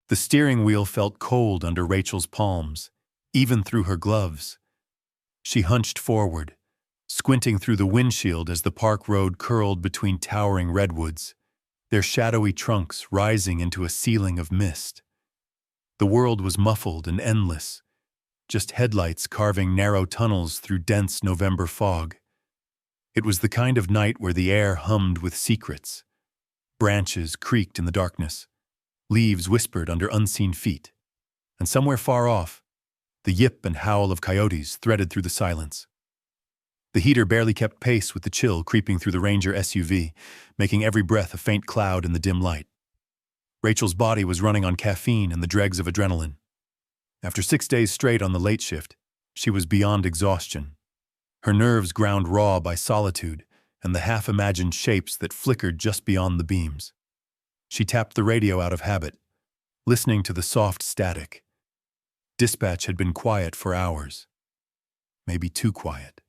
The steering wheel felt cold under Rachel's palms, even through her gloves. She hunched forward, squinting through the windshield as the park road curled between towering redwoods, their shadowy trunks rising into a ceiling of mist. The world was muffled and endless, just headlights carving narrow tunnels through dense November fog. It was the kind of night where the air hummed with secrets. Branches creaked in the darkness, leaves whispered under unseen feet, and somewhere far off, the yip and howl of coyotes threaded through the silence. The heater barely kept pace with the chill creeping through the Ranger SUV, making every breath a faint cloud in the dim light. Rachel's body was running on caffeine and the dregs of adrenaline. After 6 days straight on the late shift, she was beyond exhaustion. Her nerves ground raw by solitude and the half-imagined shapes that flickered just beyond the beams. She tapped the radio out of habit, listening to the soft static. Dispatch had been quiet for hours. Maybe too quiet.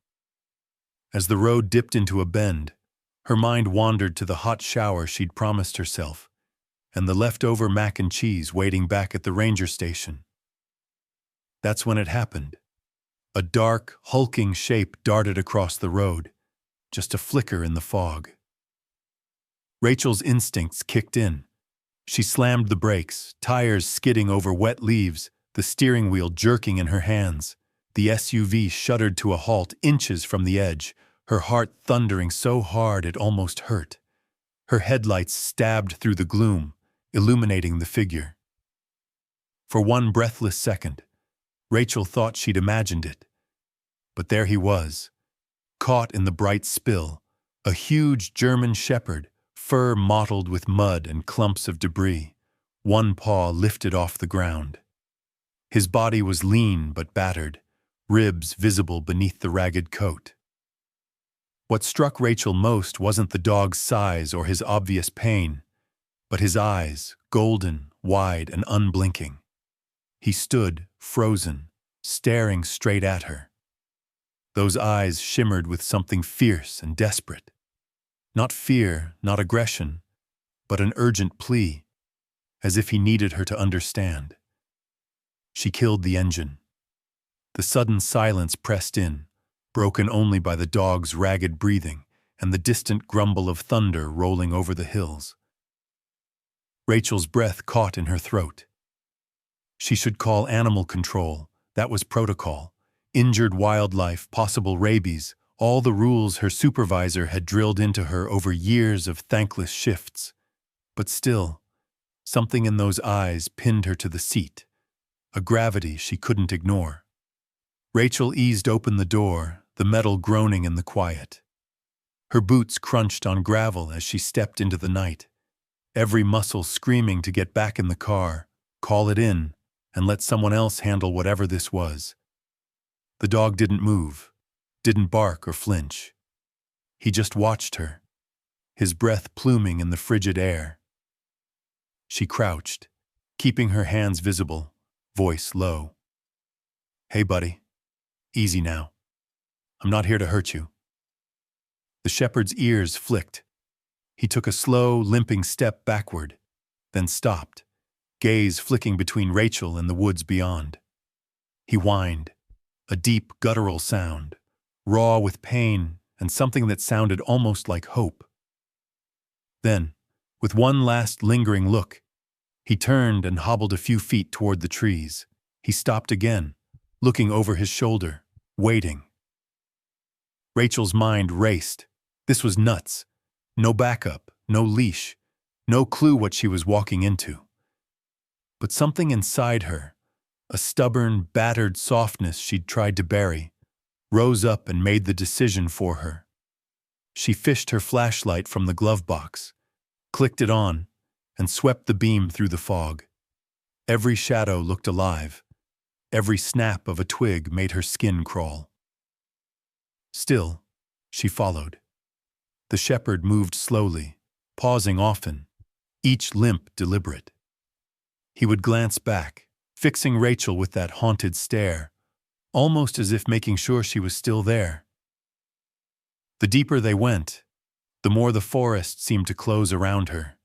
As the road dipped into a bend, her mind wandered to the hot shower she'd promised herself, and the leftover mac and cheese waiting back at the ranger station. That's when it happened. A dark, hulking shape darted across the road, just a flicker in the fog. Rachel's instincts kicked in. She slammed the brakes, tires skidding over wet leaves, the steering wheel jerking in her hands. The SUV shuddered to a halt inches from the edge, her heart thundering so hard it almost hurt. Her headlights stabbed through the gloom, illuminating the figure. For one breathless second, Rachel thought she'd imagined it. But there he was, caught in the bright spill, a huge German shepherd, fur mottled with mud and clumps of debris, one paw lifted off the ground. His body was lean but battered, ribs visible beneath the ragged coat. What struck Rachel most wasn't the dog's size or his obvious pain, but his eyes, golden, wide, and unblinking. He stood, frozen, staring straight at her. Those eyes shimmered with something fierce and desperate. Not fear, not aggression, but an urgent plea, as if he needed her to understand. She killed the engine. The sudden silence pressed in, broken only by the dog's ragged breathing and the distant grumble of thunder rolling over the hills. Rachel's breath caught in her throat. She should call animal control. That was protocol. Injured wildlife, possible rabies, all the rules her supervisor had drilled into her over years of thankless shifts. But still, something in those eyes pinned her to the seat, a gravity she couldn't ignore. Rachel eased open the door, the metal groaning in the quiet. Her boots crunched on gravel as she stepped into the night, every muscle screaming to get back in the car, call it in, and let someone else handle whatever this was. The dog didn't move, didn't bark or flinch. He just watched her, his breath pluming in the frigid air. She crouched, keeping her hands visible, voice low. "Hey, buddy. Easy now. I'm not here to hurt you." The shepherd's ears flicked. He took a slow, limping step backward, then stopped, gaze flicking between Rachel and the woods beyond. He whined, a deep, guttural sound, raw with pain and something that sounded almost like hope. Then, with one last lingering look, he turned and hobbled a few feet toward the trees. He stopped again, looking over his shoulder, waiting. Rachel's mind raced. This was nuts. No backup, no leash, no clue what she was walking into. But something inside her, a stubborn, battered softness she'd tried to bury, rose up and made the decision for her. She fished her flashlight from the glove box, clicked it on, and swept the beam through the fog. Every shadow looked alive. Every snap of a twig made her skin crawl. Still, she followed. The shepherd moved slowly, pausing often, each limp deliberate. He would glance back, fixing Rachel with that haunted stare, almost as if making sure she was still there. The deeper they went, the more the forest seemed to close around her.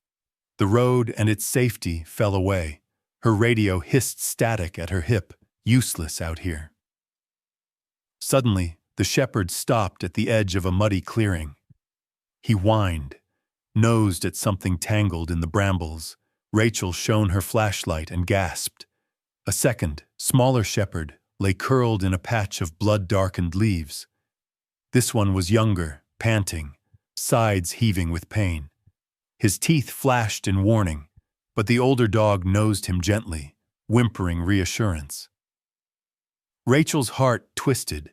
The road and its safety fell away, Her radio hissed static at her hip, useless out here. Suddenly, the shepherd stopped at the edge of a muddy clearing. He whined, nosed at something tangled in the brambles. Rachel shone her flashlight and gasped. A second, smaller shepherd lay curled in a patch of blood-darkened leaves. This one was younger, panting, sides heaving with pain. His teeth flashed in warning, but the older dog nosed him gently, whimpering reassurance. Rachel's heart twisted.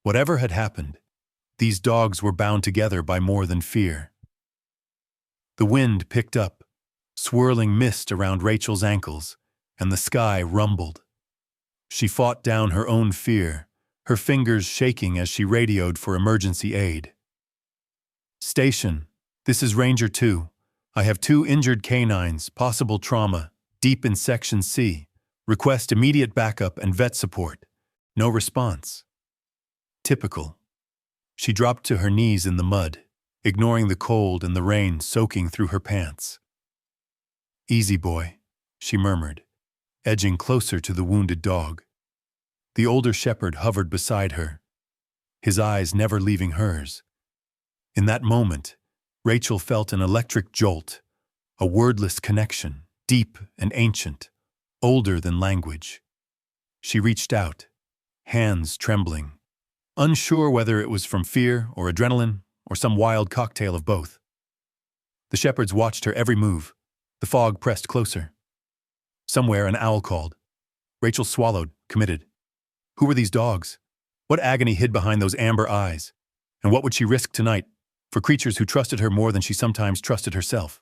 Whatever had happened, these dogs were bound together by more than fear. The wind picked up, swirling mist around Rachel's ankles, and the sky rumbled. She fought down her own fear, her fingers shaking as she radioed for emergency aid. "Station, this is Ranger 2. I have 2 injured canines, possible trauma, deep in Section C. Request immediate backup and vet support." No response. Typical. She dropped to her knees in the mud, ignoring the cold and the rain soaking through her pants. "Easy, boy," she murmured, edging closer to the wounded dog. The older shepherd hovered beside her, his eyes never leaving hers. In that moment, Rachel felt an electric jolt, a wordless connection, deep and ancient, older than language. She reached out, hands trembling, unsure whether it was from fear or adrenaline or some wild cocktail of both. The shepherds watched her every move. The fog pressed closer. Somewhere an owl called. Rachel swallowed, committed. Who were these dogs? What agony hid behind those amber eyes? And what would she risk tonight for creatures who trusted her more than she sometimes trusted herself?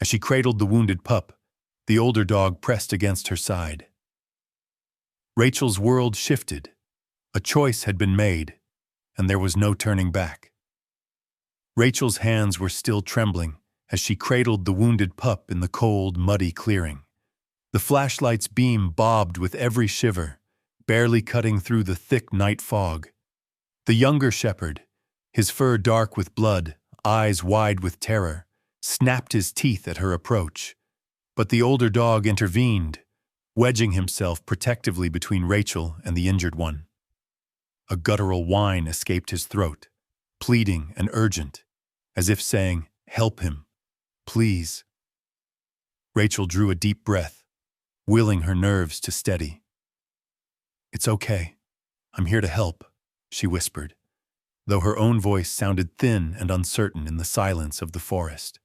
As she cradled the wounded pup, the older dog pressed against her side. Rachel's world shifted. A choice had been made, and there was no turning back. Rachel's hands were still trembling as she cradled the wounded pup in the cold, muddy clearing. The flashlight's beam bobbed with every shiver, barely cutting through the thick night fog. The younger shepherd, his fur dark with blood, eyes wide with terror, snapped his teeth at her approach. But the older dog intervened, wedging himself protectively between Rachel and the injured one. A guttural whine escaped his throat, pleading and urgent, as if saying, "Help him, please." Rachel drew a deep breath, willing her nerves to steady. "It's okay. I'm here to help," she whispered, though her own voice sounded thin and uncertain in the silence of the forest.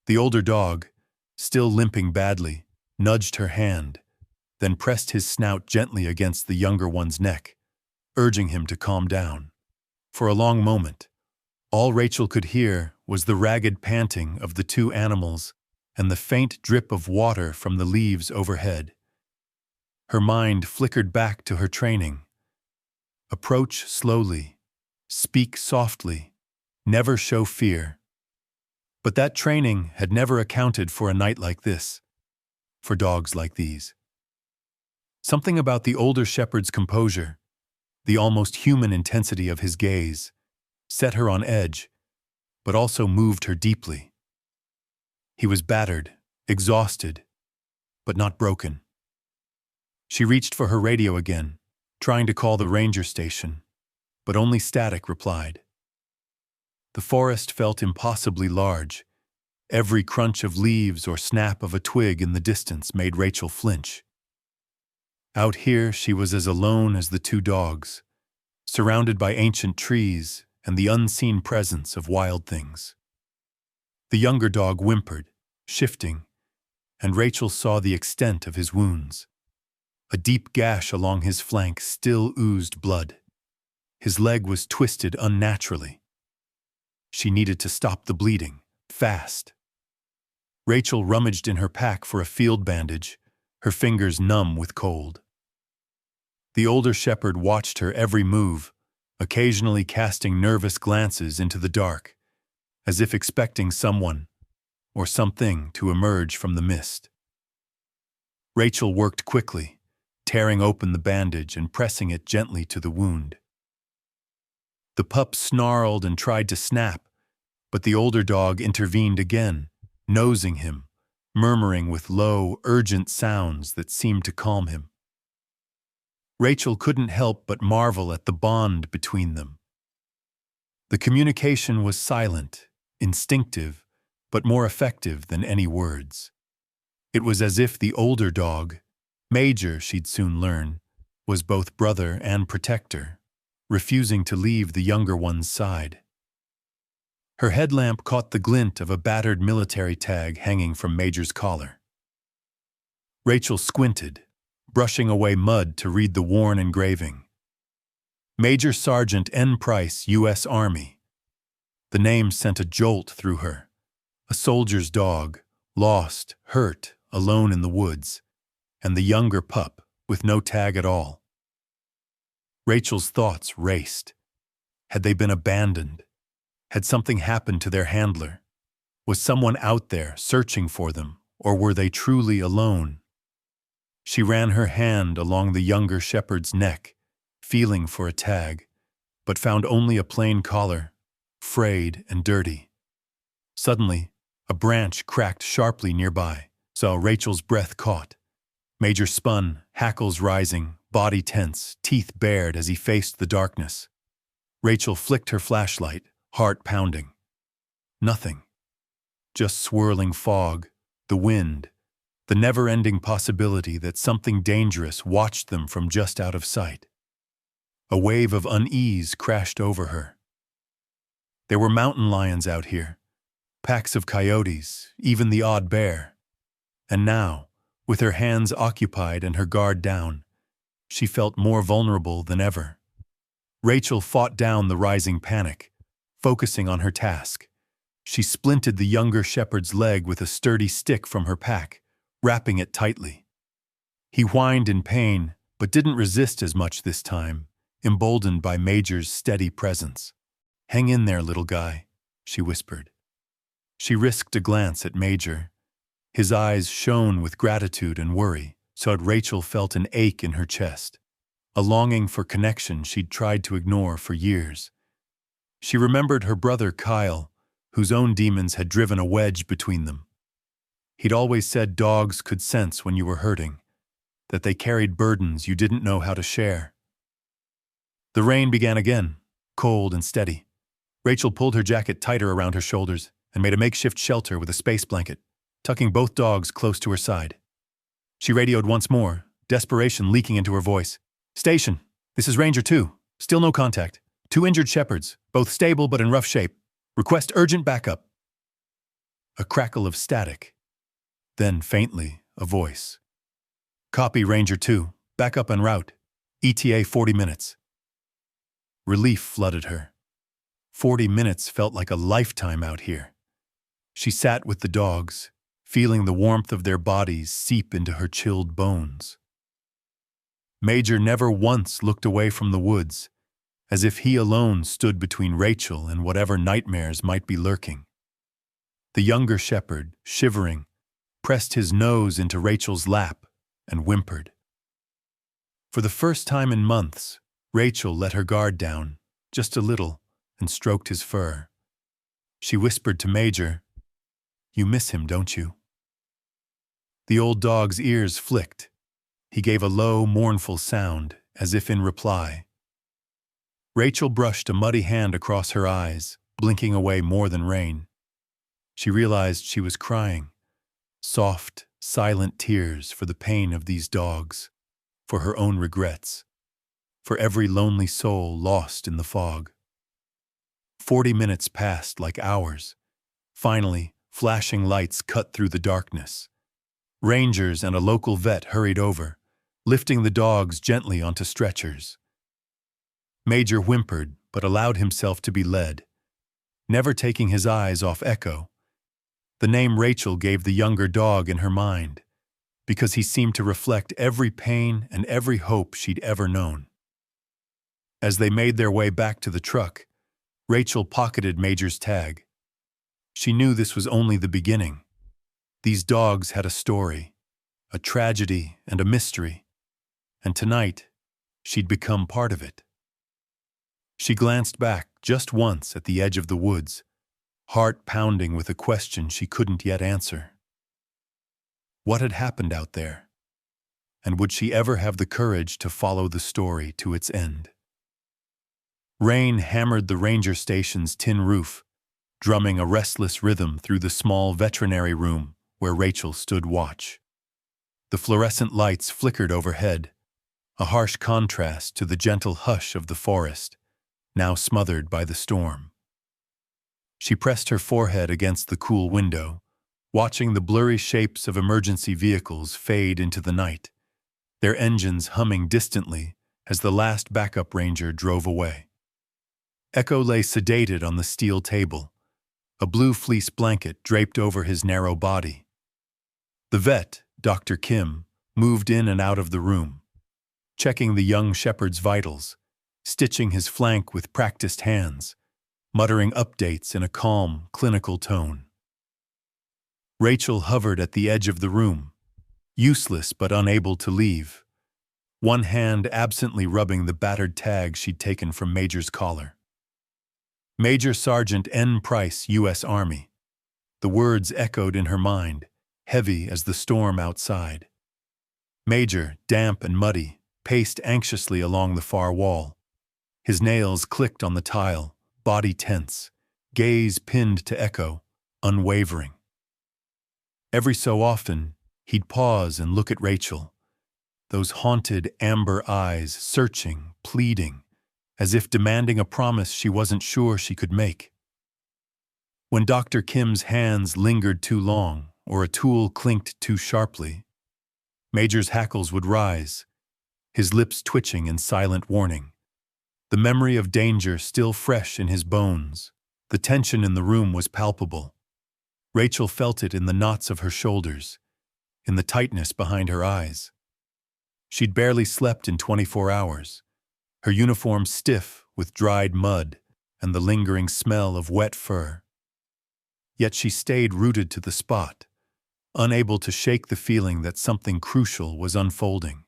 The older dog, still limping badly, nudged her hand, then pressed his snout gently against the younger one's neck, urging him to calm down. For a long moment, all Rachel could hear was the ragged panting of the 2 animals and the faint drip of water from the leaves overhead. Her mind flickered back to her training. Approach slowly, speak softly, never show fear. But that training had never accounted for a night like this, for dogs like these. Something about the older shepherd's composure, the almost human intensity of his gaze, set her on edge, but also moved her deeply. He was battered, exhausted, but not broken. She reached for her radio again, trying to call the ranger station, but only static replied. The forest felt impossibly large. Every crunch of leaves or snap of a twig in the distance made Rachel flinch. Out here, she was as alone as the 2 dogs, surrounded by ancient trees and the unseen presence of wild things. The younger dog whimpered, shifting, and Rachel saw the extent of his wounds. A deep gash along his flank still oozed blood. His leg was twisted unnaturally. She needed to stop the bleeding, fast. Rachel rummaged in her pack for a field bandage, her fingers numb with cold. The older shepherd watched her every move, occasionally casting nervous glances into the dark, as if expecting someone or something to emerge from the mist. Rachel worked quickly, tearing open the bandage and pressing it gently to the wound. The pup snarled and tried to snap, but the older dog intervened again, nosing him, murmuring with low, urgent sounds that seemed to calm him. Rachel couldn't help but marvel at the bond between them. The communication was silent, instinctive, but more effective than any words. It was as if the older dog, Major, she'd soon learn, was both brother and protector, refusing to leave the younger one's side. Her headlamp caught the glint of a battered military tag hanging from Major's collar. Rachel squinted, brushing away mud to read the worn engraving. Major Sergeant N. Price, U.S. Army. The name sent a jolt through her. A soldier's dog, lost, hurt, alone in the woods, and the younger pup, with no tag at all. Rachel's thoughts raced. Had they been abandoned? Had something happened to their handler? Was someone out there searching for them, or were they truly alone? She ran her hand along the younger shepherd's neck, feeling for a tag, but found only a plain collar, frayed and dirty. Suddenly, a branch cracked sharply nearby, so Rachel's breath caught. Major spun, hackles rising, body tense, teeth bared as he faced the darkness. Rachel flicked her flashlight, heart pounding. Nothing. Just swirling fog, the wind, the never-ending possibility that something dangerous watched them from just out of sight. A wave of unease crashed over her. There were mountain lions out here, packs of coyotes, even the odd bear. And now, with her hands occupied and her guard down, she felt more vulnerable than ever. Rachel fought down the rising panic, focusing on her task. She splinted the younger shepherd's leg with a sturdy stick from her pack, wrapping it tightly. He whined in pain, but didn't resist as much this time, emboldened by Major's steady presence. "Hang in there, little guy," she whispered. She risked a glance at Major. His eyes shone with gratitude and worry, so that Rachel felt an ache in her chest, a longing for connection she'd tried to ignore for years. She remembered her brother Kyle, whose own demons had driven a wedge between them. He'd always said dogs could sense when you were hurting, that they carried burdens you didn't know how to share. The rain began again, cold and steady. Rachel pulled her jacket tighter around her shoulders and made a makeshift shelter with a space blanket, tucking both dogs close to her side. She radioed once more, desperation leaking into her voice. "Station, this is Ranger 2. Still no contact. 2 injured shepherds, both stable but in rough shape. Request urgent backup." A crackle of static. Then, faintly, a voice. "Copy, Ranger 2. Backup en route. ETA 40 minutes. Relief flooded her. 40 minutes felt like a lifetime out here. She sat with the dogs, feeling the warmth of their bodies seep into her chilled bones. Major never once looked away from the woods, as if he alone stood between Rachel and whatever nightmares might be lurking. The younger shepherd, shivering, pressed his nose into Rachel's lap and whimpered. For the first time in months, Rachel let her guard down, just a little, and stroked his fur. She whispered to Major, "You miss him, don't you?" The old dog's ears flicked. He gave a low, mournful sound, as if in reply. Rachel brushed a muddy hand across her eyes, blinking away more than rain. She realized she was crying. Soft, silent tears for the pain of these dogs, for her own regrets, for every lonely soul lost in the fog. 40 minutes passed like hours. Finally, flashing lights cut through the darkness. Rangers and a local vet hurried over, lifting the dogs gently onto stretchers. Major whimpered, but allowed himself to be led, never taking his eyes off Echo. The name Rachel gave the younger dog in her mind, because he seemed to reflect every pain and every hope she'd ever known. As they made their way back to the truck, Rachel pocketed Major's tag. She knew this was only the beginning. These dogs had a story, a tragedy and a mystery, and tonight, she'd become part of it. She glanced back just once at the edge of the woods, heart pounding with a question she couldn't yet answer. What had happened out there? And would she ever have the courage to follow the story to its end? Rain hammered the ranger station's tin roof, drumming a restless rhythm through the small veterinary room where Rachel stood watch. The fluorescent lights flickered overhead, a harsh contrast to the gentle hush of the forest, now smothered by the storm. She pressed her forehead against the cool window, watching the blurry shapes of emergency vehicles fade into the night, their engines humming distantly as the last backup ranger drove away. Echo lay sedated on the steel table, a blue fleece blanket draped over his narrow body. The vet, Dr. Kim, moved in and out of the room, checking the young shepherd's vitals, stitching his flank with practiced hands, muttering updates in a calm, clinical tone. Rachel hovered at the edge of the room, useless but unable to leave, one hand absently rubbing the battered tag she'd taken from Major's collar. Major Sergeant N. Price, U.S. Army. The words echoed in her mind, heavy as the storm outside. Major, damp and muddy, paced anxiously along the far wall. His nails clicked on the tile, body tense, gaze pinned to Echo, unwavering. Every so often, he'd pause and look at Rachel, those haunted amber eyes searching, pleading, as if demanding a promise she wasn't sure she could make. When Dr. Kim's hands lingered too long or a tool clinked too sharply, Major's hackles would rise, his lips twitching in silent warning. The memory of danger still fresh in his bones, the tension in the room was palpable. Rachel felt it in the knots of her shoulders, in the tightness behind her eyes. She'd barely slept in 24 hours, her uniform stiff with dried mud and the lingering smell of wet fur. Yet she stayed rooted to the spot, unable to shake the feeling that something crucial was unfolding,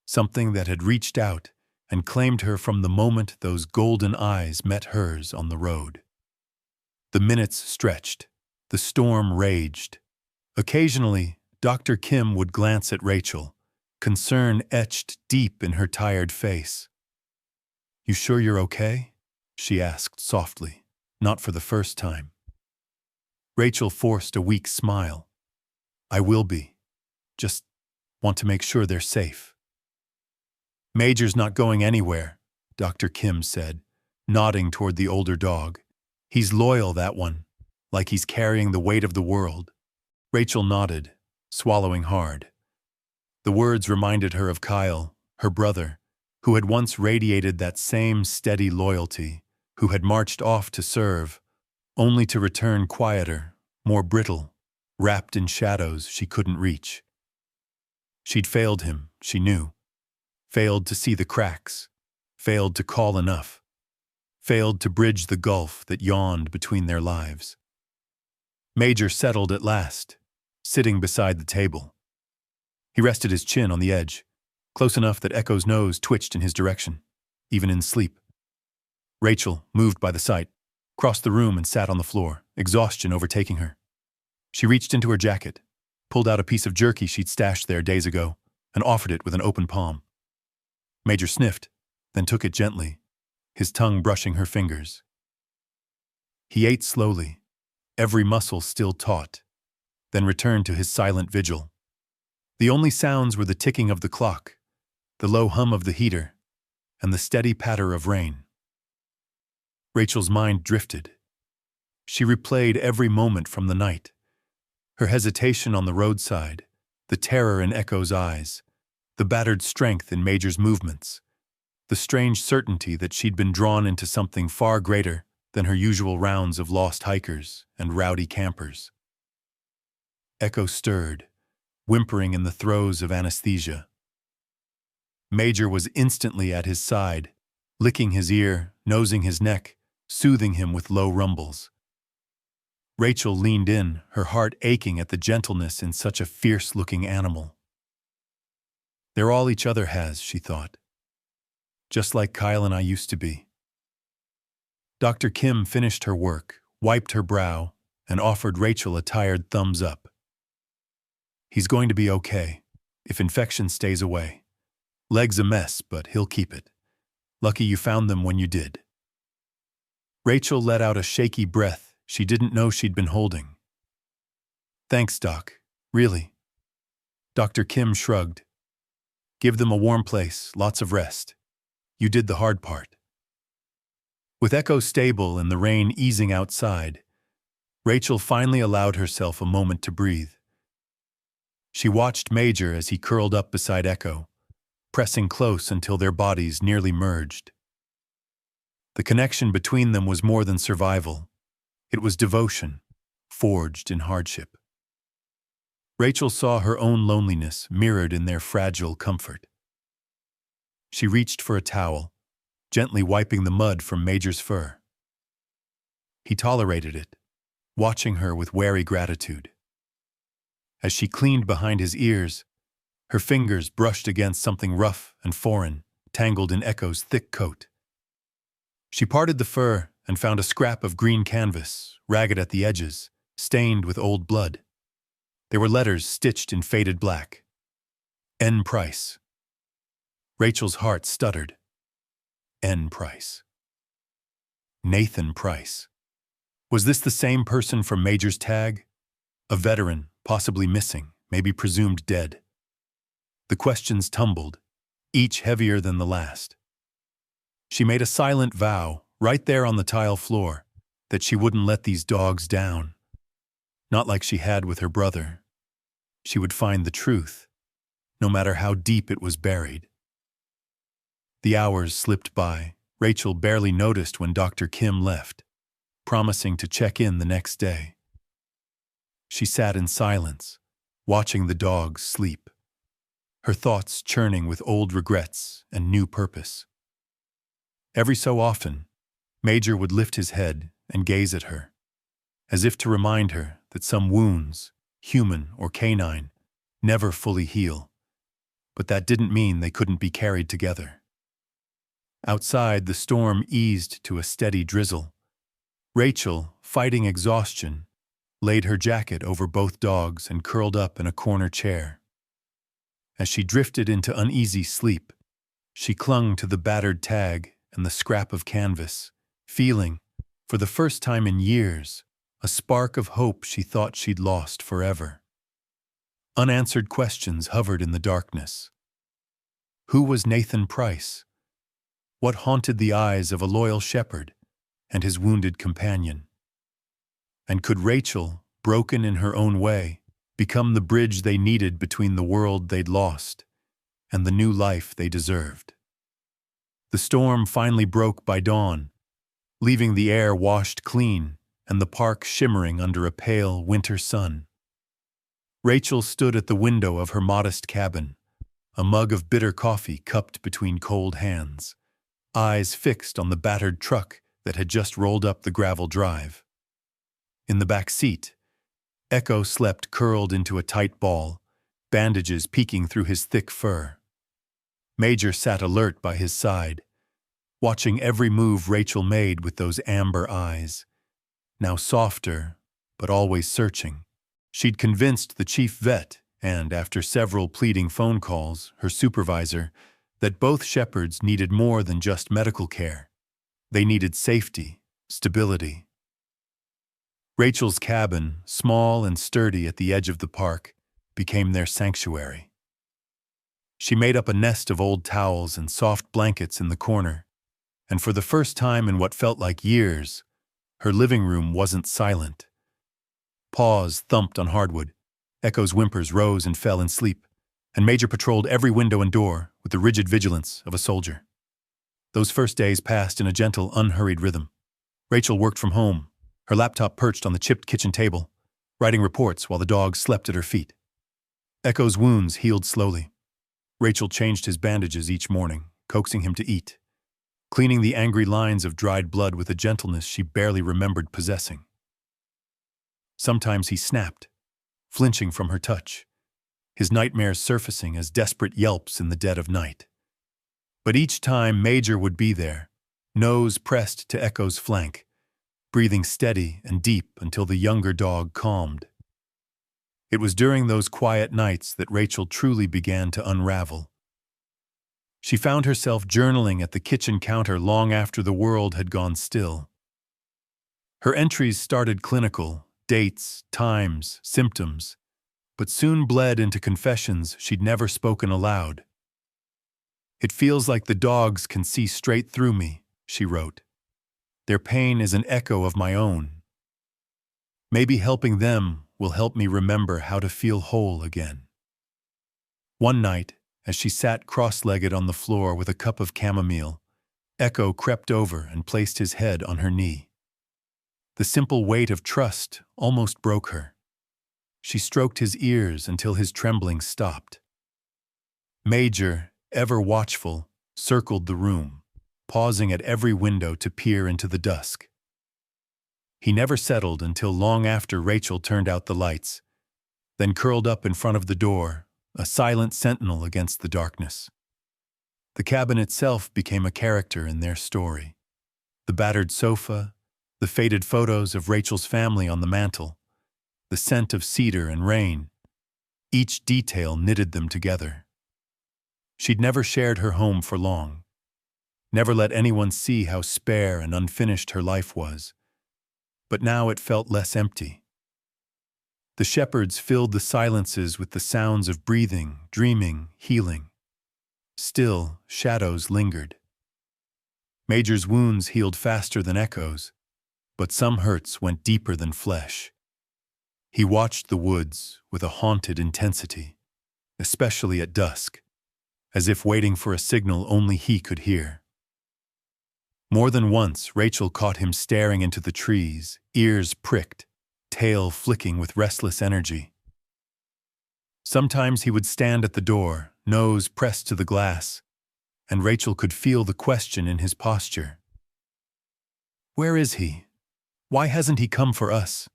something that had reached out and claimed her from the moment those golden eyes met hers on the road. The minutes stretched, the storm raged. Occasionally, Dr. Kim would glance at Rachel, concern etched deep in her tired face. "You sure you're okay?" she asked softly, not for the first time. Rachel forced a weak smile. "I will be. Just want to make sure they're safe." "Major's not going anywhere," Dr. Kim said, nodding toward the older dog. "He's loyal, that one, like he's carrying the weight of the world." Rachel nodded, swallowing hard. The words reminded her of Kyle, her brother, who had once radiated that same steady loyalty, who had marched off to serve, only to return quieter, more brittle, wrapped in shadows she couldn't reach. She'd failed him, she knew. Failed to see the cracks, failed to call enough, failed to bridge the gulf that yawned between their lives. Major settled at last, sitting beside the table. He rested his chin on the edge, close enough that Echo's nose twitched in his direction, even in sleep. Rachel, moved by the sight, crossed the room and sat on the floor, exhaustion overtaking her. She reached into her jacket, pulled out a piece of jerky she'd stashed there days ago, and offered it with an open palm. Major sniffed, then took it gently, his tongue brushing her fingers. He ate slowly, every muscle still taut, then returned to his silent vigil. The only sounds were the ticking of the clock, the low hum of the heater, and the steady patter of rain. Rachel's mind drifted. She replayed every moment from the night, her hesitation on the roadside, the terror in Echo's eyes, the battered strength in Major's movements, the strange certainty that she'd been drawn into something far greater than her usual rounds of lost hikers and rowdy campers. Echo stirred, whimpering in the throes of anesthesia. Major was instantly at his side, licking his ear, nosing his neck, soothing him with low rumbles. Rachel leaned in, her heart aching at the gentleness in such a fierce-looking animal. They're all each other has, she thought. Just like Kyle and I used to be. Dr. Kim finished her work, wiped her brow, and offered Rachel a tired thumbs up. He's going to be okay, if infection stays away. Leg's a mess, but he'll keep it. Lucky you found them when you did. Rachel let out a shaky breath she didn't know she'd been holding. Thanks, Doc. Really. Dr. Kim shrugged. Give them a warm place, lots of rest. You did the hard part. With Echo stable and the rain easing outside, Rachel finally allowed herself a moment to breathe. She watched Major as he curled up beside Echo, pressing close until their bodies nearly merged. The connection between them was more than survival. It was devotion, forged in hardship. Rachel saw her own loneliness mirrored in their fragile comfort. She reached for a towel, gently wiping the mud from Major's fur. He tolerated it, watching her with wary gratitude. As she cleaned behind his ears, her fingers brushed against something rough and foreign, tangled in Echo's thick coat. She parted the fur and found a scrap of green canvas, ragged at the edges, stained with old blood. There were letters stitched in faded black. N. Price. Rachel's heart stuttered. N. Price. Nathan Price. Was this the same person from Major's tag? A veteran, possibly missing, maybe presumed dead. The questions tumbled, each heavier than the last. She made a silent vow, right there on the tile floor, that she wouldn't let these dogs down. Not like she had with her brother. She would find the truth, no matter how deep it was buried. The hours slipped by. Rachel barely noticed when Dr. Kim left, promising to check in the next day. She sat in silence, watching the dogs sleep, her thoughts churning with old regrets and new purpose. Every so often, Major would lift his head and gaze at her, as if to remind her that some wounds, human or canine, never fully heal, but that didn't mean they couldn't be carried together. Outside, the storm eased to a steady drizzle. Rachel, fighting exhaustion, laid her jacket over both dogs and curled up in a corner chair. As she drifted into uneasy sleep, she clung to the battered tag and the scrap of canvas, feeling, for the first time in years, a spark of hope she thought she'd lost forever. Unanswered questions hovered in the darkness. Who was Nathan Price? What haunted the eyes of a loyal shepherd and his wounded companion? And could Rachel, broken in her own way, become the bridge they needed between the world they'd lost and the new life they deserved? The storm finally broke by dawn, leaving the air washed clean and the park shimmering under a pale winter sun. Rachel stood at the window of her modest cabin, a mug of bitter coffee cupped between cold hands, eyes fixed on the battered truck that had just rolled up the gravel drive. In the back seat, Echo slept curled into a tight ball, bandages peeking through his thick fur. Major sat alert by his side, watching every move Rachel made with those amber eyes. Now softer, but always searching. She'd convinced the chief vet and, after several pleading phone calls, her supervisor, that both shepherds needed more than just medical care. They needed safety, stability. Rachel's cabin, small and sturdy at the edge of the park, became their sanctuary. She made up a nest of old towels and soft blankets in the corner, and for the first time in what felt like years, her living room wasn't silent. Paws thumped on hardwood, Echo's whimpers rose and fell in sleep, and Major patrolled every window and door with the rigid vigilance of a soldier. Those first days passed in a gentle, unhurried rhythm. Rachel worked from home, her laptop perched on the chipped kitchen table, writing reports while the dog slept at her feet. Echo's wounds healed slowly. Rachel changed his bandages each morning, coaxing him to eat, cleaning the angry lines of dried blood with a gentleness she barely remembered possessing. Sometimes he snapped, flinching from her touch, his nightmares surfacing as desperate yelps in the dead of night. But each time Major would be there, nose pressed to Echo's flank, breathing steady and deep until the younger dog calmed. It was during those quiet nights that Rachel truly began to unravel. She found herself journaling at the kitchen counter long after the world had gone still. Her entries started clinical, dates, times, symptoms, but soon bled into confessions she'd never spoken aloud. "It feels like the dogs can see straight through me," she wrote. "Their pain is an echo of my own. Maybe helping them will help me remember how to feel whole again." One night, as she sat cross-legged on the floor with a cup of chamomile, Echo crept over and placed his head on her knee. The simple weight of trust almost broke her. She stroked his ears until his trembling stopped. Major, ever watchful, circled the room, pausing at every window to peer into the dusk. He never settled until long after Rachel turned out the lights, then curled up in front of the door, a silent sentinel against the darkness. The cabin itself became a character in their story. The battered sofa, the faded photos of Rachel's family on the mantel, the scent of cedar and rain, each detail knitted them together. She'd never shared her home for long, never let anyone see how spare and unfinished her life was. But now it felt less empty. The shepherds filled the silences with the sounds of breathing, dreaming, healing. Still, shadows lingered. Major's wounds healed faster than Echo's, but some hurts went deeper than flesh. He watched the woods with a haunted intensity, especially at dusk, as if waiting for a signal only he could hear. More than once, Rachel caught him staring into the trees, ears pricked, tail flicking with restless energy. Sometimes he would stand at the door, nose pressed to the glass, and Rachel could feel the question in his posture. "Where is he? Why hasn't he come for us?"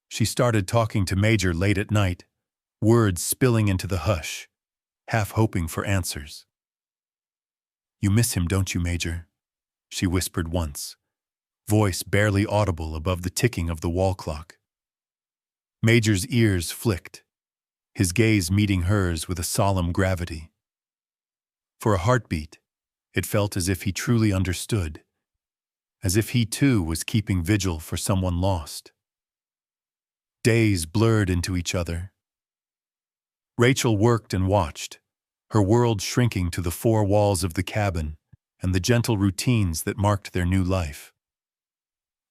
She started talking to Major late at night, words spilling into the hush, half hoping for answers. "You miss him, don't you, Major?" she whispered once, voice barely audible above the ticking of the wall clock. Major's ears flicked, his gaze meeting hers with a solemn gravity. For a heartbeat, it felt as if he truly understood, as if he too was keeping vigil for someone lost. Days blurred into each other. Rachel worked and watched, her world shrinking to the four walls of the cabin and the gentle routines that marked their new life.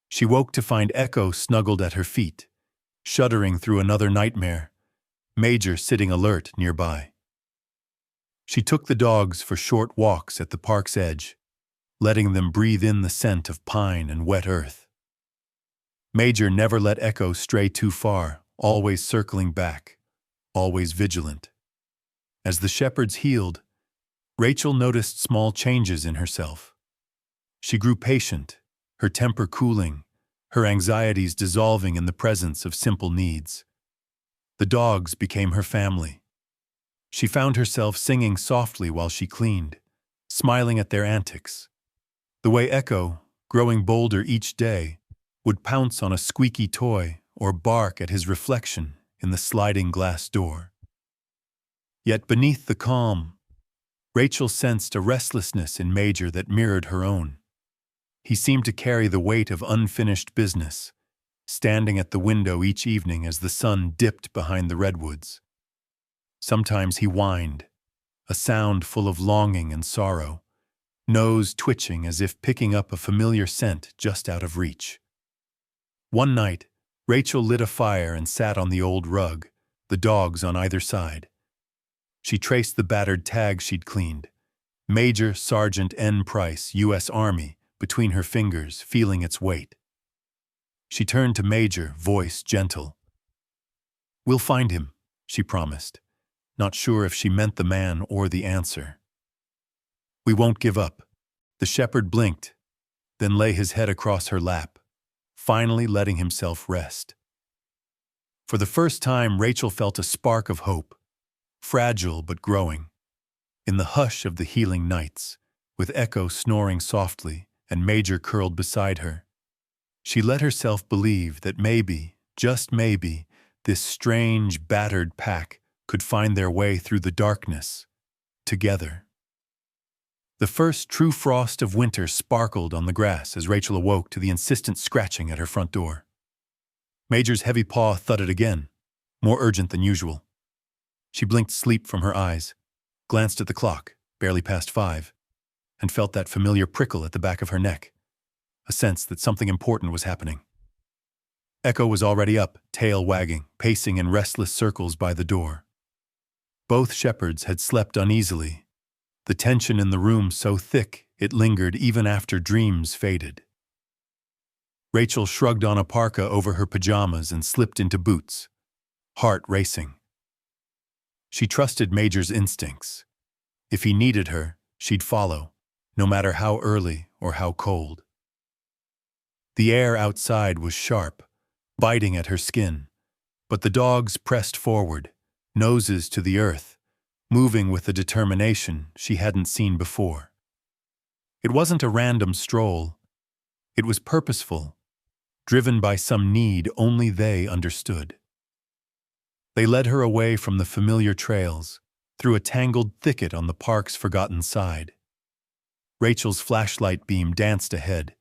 She woke to find Echo snuggled at her feet, shuddering through another nightmare, Major sitting alert nearby. She took the dogs for short walks at the park's edge, letting them breathe in the scent of pine and wet earth. Major never let Echo stray too far, always circling back, always vigilant. As the shepherds healed, Rachel noticed small changes in herself. She grew patient, her temper cooling, her anxieties dissolving in the presence of simple needs. The dogs became her family. She found herself singing softly while she cleaned, smiling at their antics. The way Echo, growing bolder each day, would pounce on a squeaky toy or bark at his reflection in the sliding glass door. Yet beneath the calm, Rachel sensed a restlessness in Major that mirrored her own. He seemed to carry the weight of unfinished business, standing at the window each evening as the sun dipped behind the redwoods. Sometimes he whined, a sound full of longing and sorrow, nose twitching as if picking up a familiar scent just out of reach. One night, Rachel lit a fire and sat on the old rug, the dogs on either side. She traced the battered tag she'd cleaned, Major Sergeant N. Price, U.S. Army, between her fingers, feeling its weight. She turned to Major, voice gentle. "We'll find him," she promised, not sure if she meant the man or the answer. "We won't give up." The shepherd blinked, then lay his head across her lap, finally letting himself rest. For the first time, Rachel felt a spark of hope, fragile but growing. In the hush of the healing nights, with Echo snoring softly and Major curled beside her, she let herself believe that maybe, just maybe, this strange, battered pack could find their way through the darkness, together. The first true frost of winter sparkled on the grass as Rachel awoke to the insistent scratching at her front door. Major's heavy paw thudded again, more urgent than usual. She blinked sleep from her eyes, glanced at the clock, barely past 5, and felt that familiar prickle at the back of her neck, a sense that something important was happening. Echo was already up, tail wagging, pacing in restless circles by the door. Both shepherds had slept uneasily, the tension in the room so thick it lingered even after dreams faded. Rachel shrugged on a parka over her pajamas and slipped into boots, heart racing. She trusted Major's instincts. If he needed her, she'd follow, no matter how early or how cold. The air outside was sharp, biting at her skin, but the dogs pressed forward, noses to the earth, moving with a determination she hadn't seen before. It wasn't a random stroll. It was purposeful, driven by some need only they understood. They led her away from the familiar trails, through a tangled thicket on the park's forgotten side. Rachel's flashlight beam danced ahead,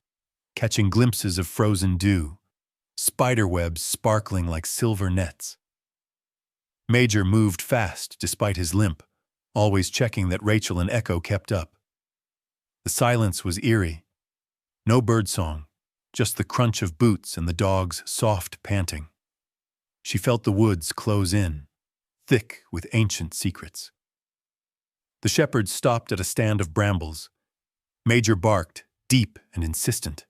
catching glimpses of frozen dew, spiderwebs sparkling like silver nets. Major moved fast despite his limp, always checking that Rachel and Echo kept up. The silence was eerie. No birdsong, just the crunch of boots and the dog's soft panting. She felt the woods close in, thick with ancient secrets. The shepherds stopped at a stand of brambles. Major barked, deep and insistent.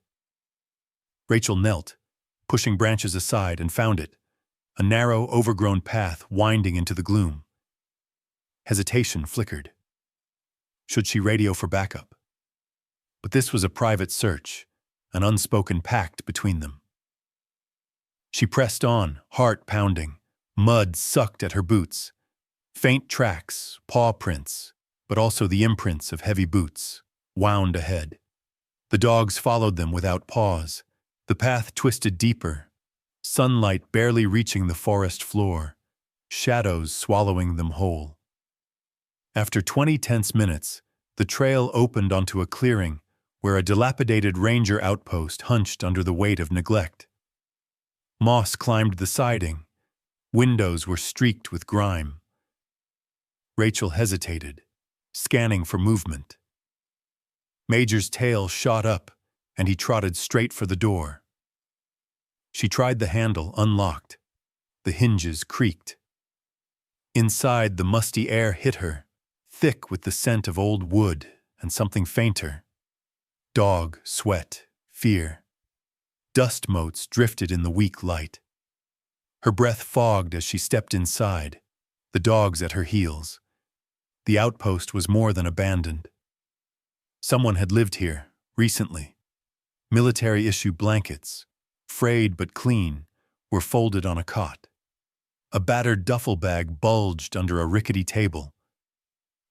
Rachel knelt, pushing branches aside, and found it, a narrow, overgrown path winding into the gloom. Hesitation flickered. Should she radio for backup? But this was a private search, an unspoken pact between them. She pressed on, heart pounding, mud sucked at her boots. Faint tracks, paw prints, but also the imprints of heavy boots, wound ahead. The dogs followed them without pause. The path twisted deeper, sunlight barely reaching the forest floor, shadows swallowing them whole. After 20 tense minutes, the trail opened onto a clearing where a dilapidated ranger outpost hunched under the weight of neglect. Moss climbed the siding. Windows were streaked with grime. Rachel hesitated, scanning for movement. Major's tail shot up, and he trotted straight for the door. She tried the handle, unlocked. The hinges creaked. Inside, the musty air hit her, thick with the scent of old wood and something fainter. Dog, sweat, fear. Dust motes drifted in the weak light. Her breath fogged as she stepped inside, the dogs at her heels. The outpost was more than abandoned. Someone had lived here, recently. Military-issue blankets, frayed but clean, were folded on a cot. A battered duffel bag bulged under a rickety table.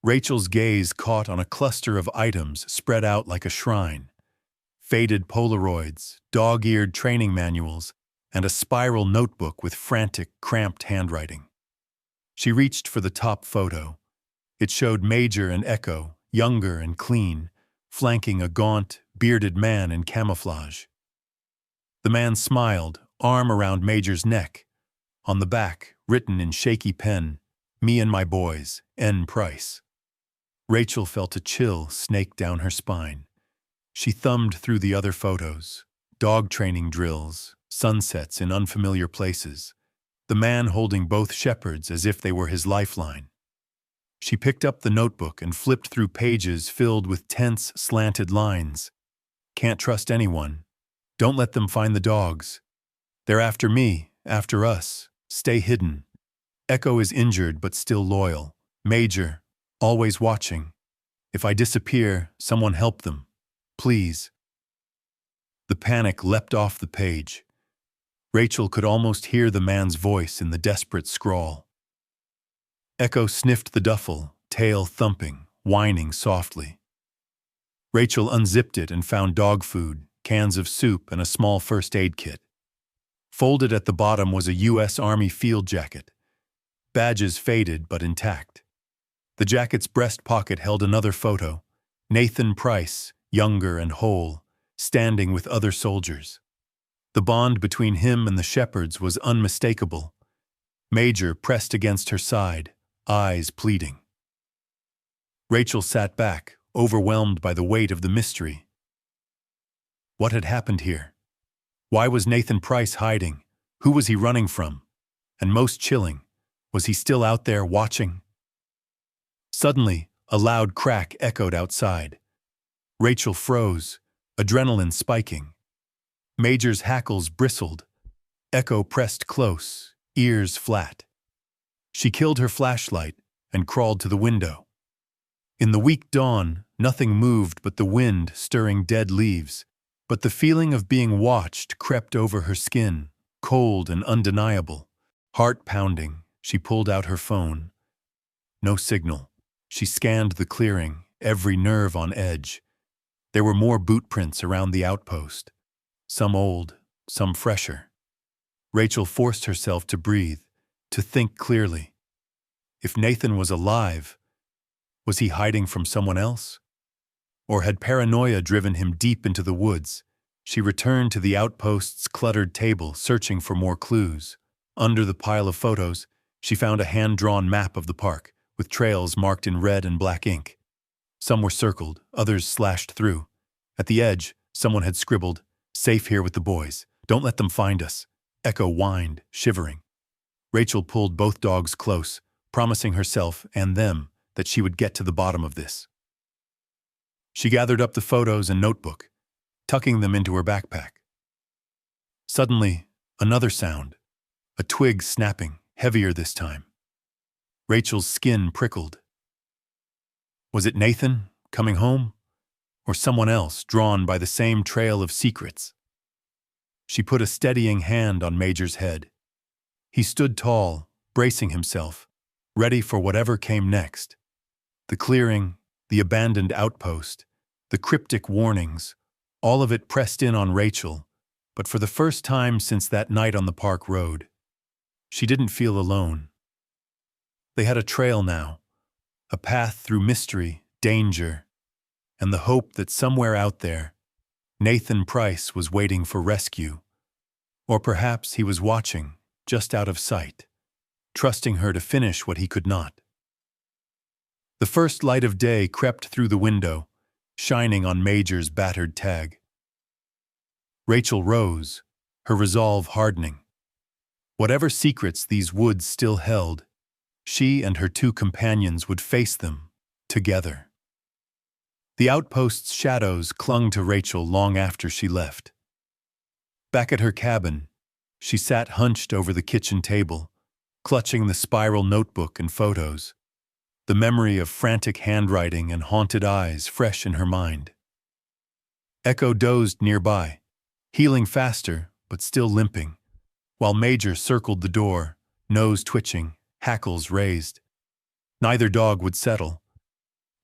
Rachel's gaze caught on a cluster of items spread out like a shrine. Faded Polaroids, dog-eared training manuals, and a spiral notebook with frantic, cramped handwriting. She reached for the top photo. It showed Major and Echo, younger and clean, flanking a gaunt, bearded man in camouflage. The man smiled, arm around Major's neck. On the back, written in shaky pen, "Me and my boys, N. Price." Rachel felt a chill snake down her spine. She thumbed through the other photos, dog training drills, sunsets in unfamiliar places, the man holding both shepherds as if they were his lifeline. She picked up the notebook and flipped through pages filled with tense, slanted lines. "Can't trust anyone. Don't let them find the dogs. They're after me, after us. Stay hidden. Echo is injured but still loyal. Major, always watching. If I disappear, someone help them. Please." The panic leapt off the page. Rachel could almost hear the man's voice in the desperate scrawl. Echo sniffed the duffel, tail thumping, whining softly. Rachel unzipped it and found dog food, cans of soup, and a small first aid kit. Folded at the bottom was a U.S. Army field jacket. Badges faded but intact. The jacket's breast pocket held another photo. Nathan Price, younger and whole, standing with other soldiers. The bond between him and the shepherds was unmistakable. Major pressed against her side, eyes pleading. Rachel sat back, overwhelmed by the weight of the mystery. What had happened here? Why was Nathan Price hiding? Who was he running from? And most chilling, was he still out there watching? Suddenly, a loud crack echoed outside. Rachel froze, adrenaline spiking. Major's hackles bristled. Echo pressed close, ears flat. She killed her flashlight and crawled to the window. In the weak dawn, nothing moved but the wind stirring dead leaves. But the feeling of being watched crept over her skin, cold and undeniable. Heart pounding, she pulled out her phone. No signal. She scanned the clearing, every nerve on edge. There were more boot prints around the outpost. Some old, some fresher. Rachel forced herself to breathe, to think clearly. If Nathan was alive, was he hiding from someone else? Or had paranoia driven him deep into the woods? She returned to the outpost's cluttered table, searching for more clues. Under the pile of photos, she found a hand-drawn map of the park, with trails marked in red and black ink. Some were circled, others slashed through. At the edge, someone had scribbled, "Safe here with the boys. Don't let them find us." Echo whined, shivering. Rachel pulled both dogs close, promising herself and them that she would get to the bottom of this. She gathered up the photos and notebook, tucking them into her backpack. Suddenly, another sound, a twig snapping, heavier this time. Rachel's skin prickled. Was it Nathan, coming home? Or someone else, drawn by the same trail of secrets? She put a steadying hand on Major's head. He stood tall, bracing himself, ready for whatever came next. The clearing, the abandoned outpost, the cryptic warnings, all of it pressed in on Rachel, but for the first time since that night on the park road, she didn't feel alone. They had a trail now, a path through mystery, danger, and the hope that somewhere out there, Nathan Price was waiting for rescue. Or perhaps he was watching, just out of sight, trusting her to finish what he could not. The first light of day crept through the window, shining on Major's battered tag. Rachel rose, her resolve hardening. Whatever secrets these woods still held, she and her two companions would face them, together. The outpost's shadows clung to Rachel long after she left. Back at her cabin, she sat hunched over the kitchen table, clutching the spiral notebook and photos, the memory of frantic handwriting and haunted eyes fresh in her mind. Echo dozed nearby, healing faster but still limping, while Major circled the door, nose twitching, hackles raised. Neither dog would settle,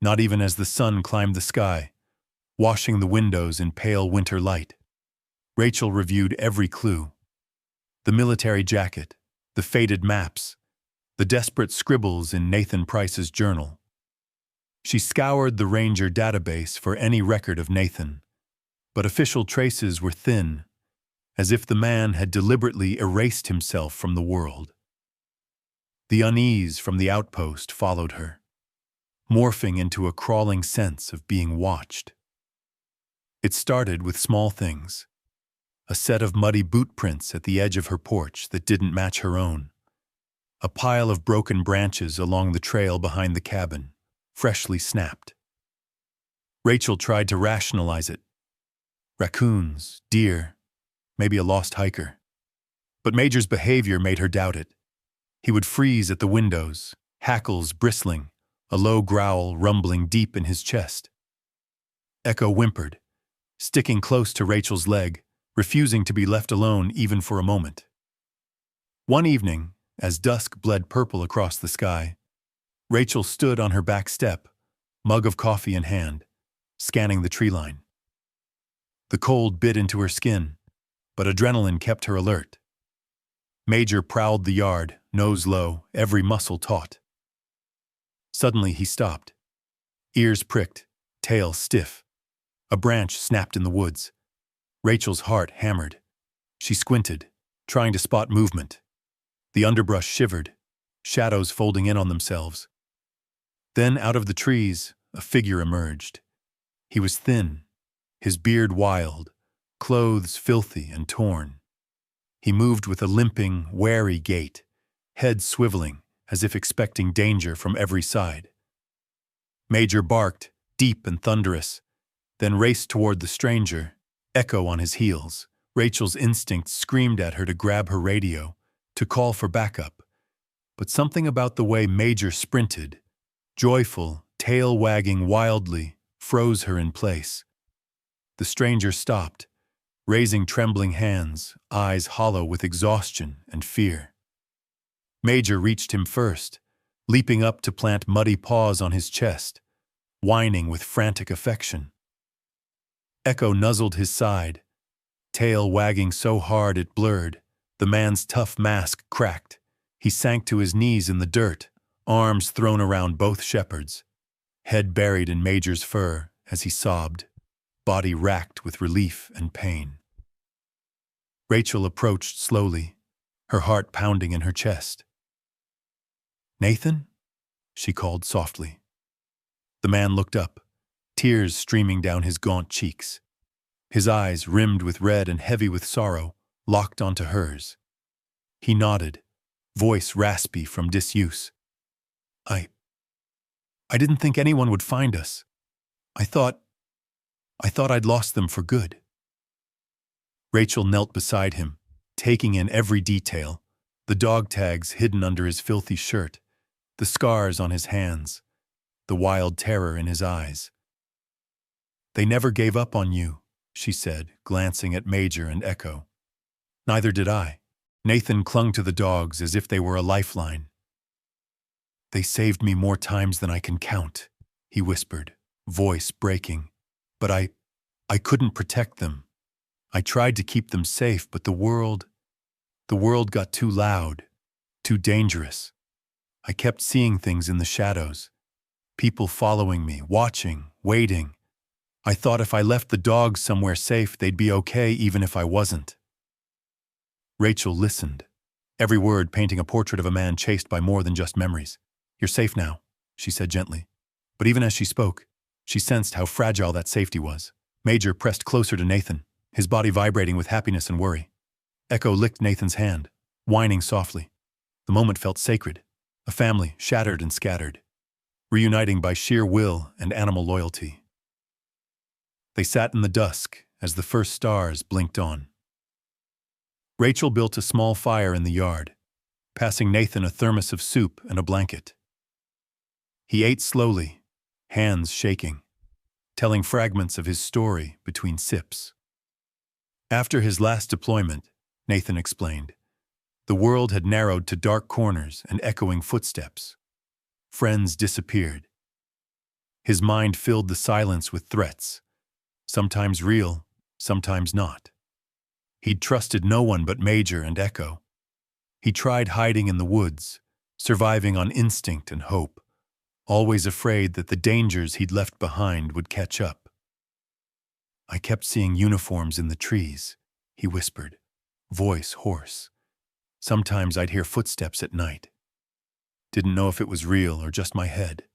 not even as the sun climbed the sky, washing the windows in pale winter light. Rachel reviewed every clue. The military jacket, the faded maps, the desperate scribbles in Nathan Price's journal. She scoured the Ranger database for any record of Nathan, but official traces were thin, as if the man had deliberately erased himself from the world. The unease from the outpost followed her, morphing into a crawling sense of being watched. It started with small things. A set of muddy boot prints at the edge of her porch that didn't match her own. A pile of broken branches along the trail behind the cabin, freshly snapped. Rachel tried to rationalize it. Raccoons, deer, maybe a lost hiker. But Major's behavior made her doubt it. He would freeze at the windows, hackles bristling, a low growl rumbling deep in his chest. Echo whimpered, sticking close to Rachel's leg, refusing to be left alone even for a moment. One evening, as dusk bled purple across the sky, Rachel stood on her back step, mug of coffee in hand, scanning the tree line. The cold bit into her skin, but adrenaline kept her alert. Major prowled the yard, nose low, every muscle taut. Suddenly he stopped. Ears pricked, tail stiff. A branch snapped in the woods. Rachel's heart hammered. She squinted, trying to spot movement. The underbrush shivered, shadows folding in on themselves. Then out of the trees, a figure emerged. He was thin, his beard wild, clothes filthy and torn. He moved with a limping, wary gait, head swiveling as if expecting danger from every side. Major barked, deep and thunderous, then raced toward the stranger, Echo on his heels. Rachel's instinct screamed at her to grab her radio, to call for backup. But something about the way Major sprinted, joyful, tail wagging wildly, froze her in place. The stranger stopped, raising trembling hands, eyes hollow with exhaustion and fear. Major reached him first, leaping up to plant muddy paws on his chest, whining with frantic affection. Echo nuzzled his side, tail wagging so hard it blurred. The man's tough mask cracked. He sank to his knees in the dirt, arms thrown around both shepherds, head buried in Major's fur as he sobbed, body racked with relief and pain. Rachel approached slowly, her heart pounding in her chest. "Nathan?" she called softly. The man looked up, tears streaming down his gaunt cheeks. His eyes, rimmed with red and heavy with sorrow, locked onto hers. He nodded, voice raspy from disuse. I didn't think anyone would find us. I thought I'd lost them for good." Rachel knelt beside him, taking in every detail, the dog tags hidden under his filthy shirt, the scars on his hands, the wild terror in his eyes. "They never gave up on you," she said, glancing at Major and Echo. "Neither did I." Nathan clung to the dogs as if they were a lifeline. "They saved me more times than I can count," he whispered, voice breaking. "But I couldn't protect them. I tried to keep them safe, but the world got too loud, too dangerous. I kept seeing things in the shadows, people following me, watching, waiting. I thought if I left the dogs somewhere safe, they'd be okay even if I wasn't." Rachel listened, every word painting a portrait of a man chased by more than just memories. "You're safe now," she said gently. But even as she spoke, she sensed how fragile that safety was. Major pressed closer to Nathan, his body vibrating with happiness and worry. Echo licked Nathan's hand, whining softly. The moment felt sacred, a family shattered and scattered, reuniting by sheer will and animal loyalty. They sat in the dusk as the first stars blinked on. Rachel built a small fire in the yard, passing Nathan a thermos of soup and a blanket. He ate slowly, hands shaking, telling fragments of his story between sips. After his last deployment, Nathan explained, the world had narrowed to dark corners and echoing footsteps. Friends disappeared. His mind filled the silence with threats, sometimes real, sometimes not. He'd trusted no one but Major and Echo. He tried hiding in the woods, surviving on instinct and hope, always afraid that the dangers he'd left behind would catch up. "I kept seeing uniforms in the trees," he whispered, voice hoarse. "Sometimes I'd hear footsteps at night. Didn't know if it was real or just my head."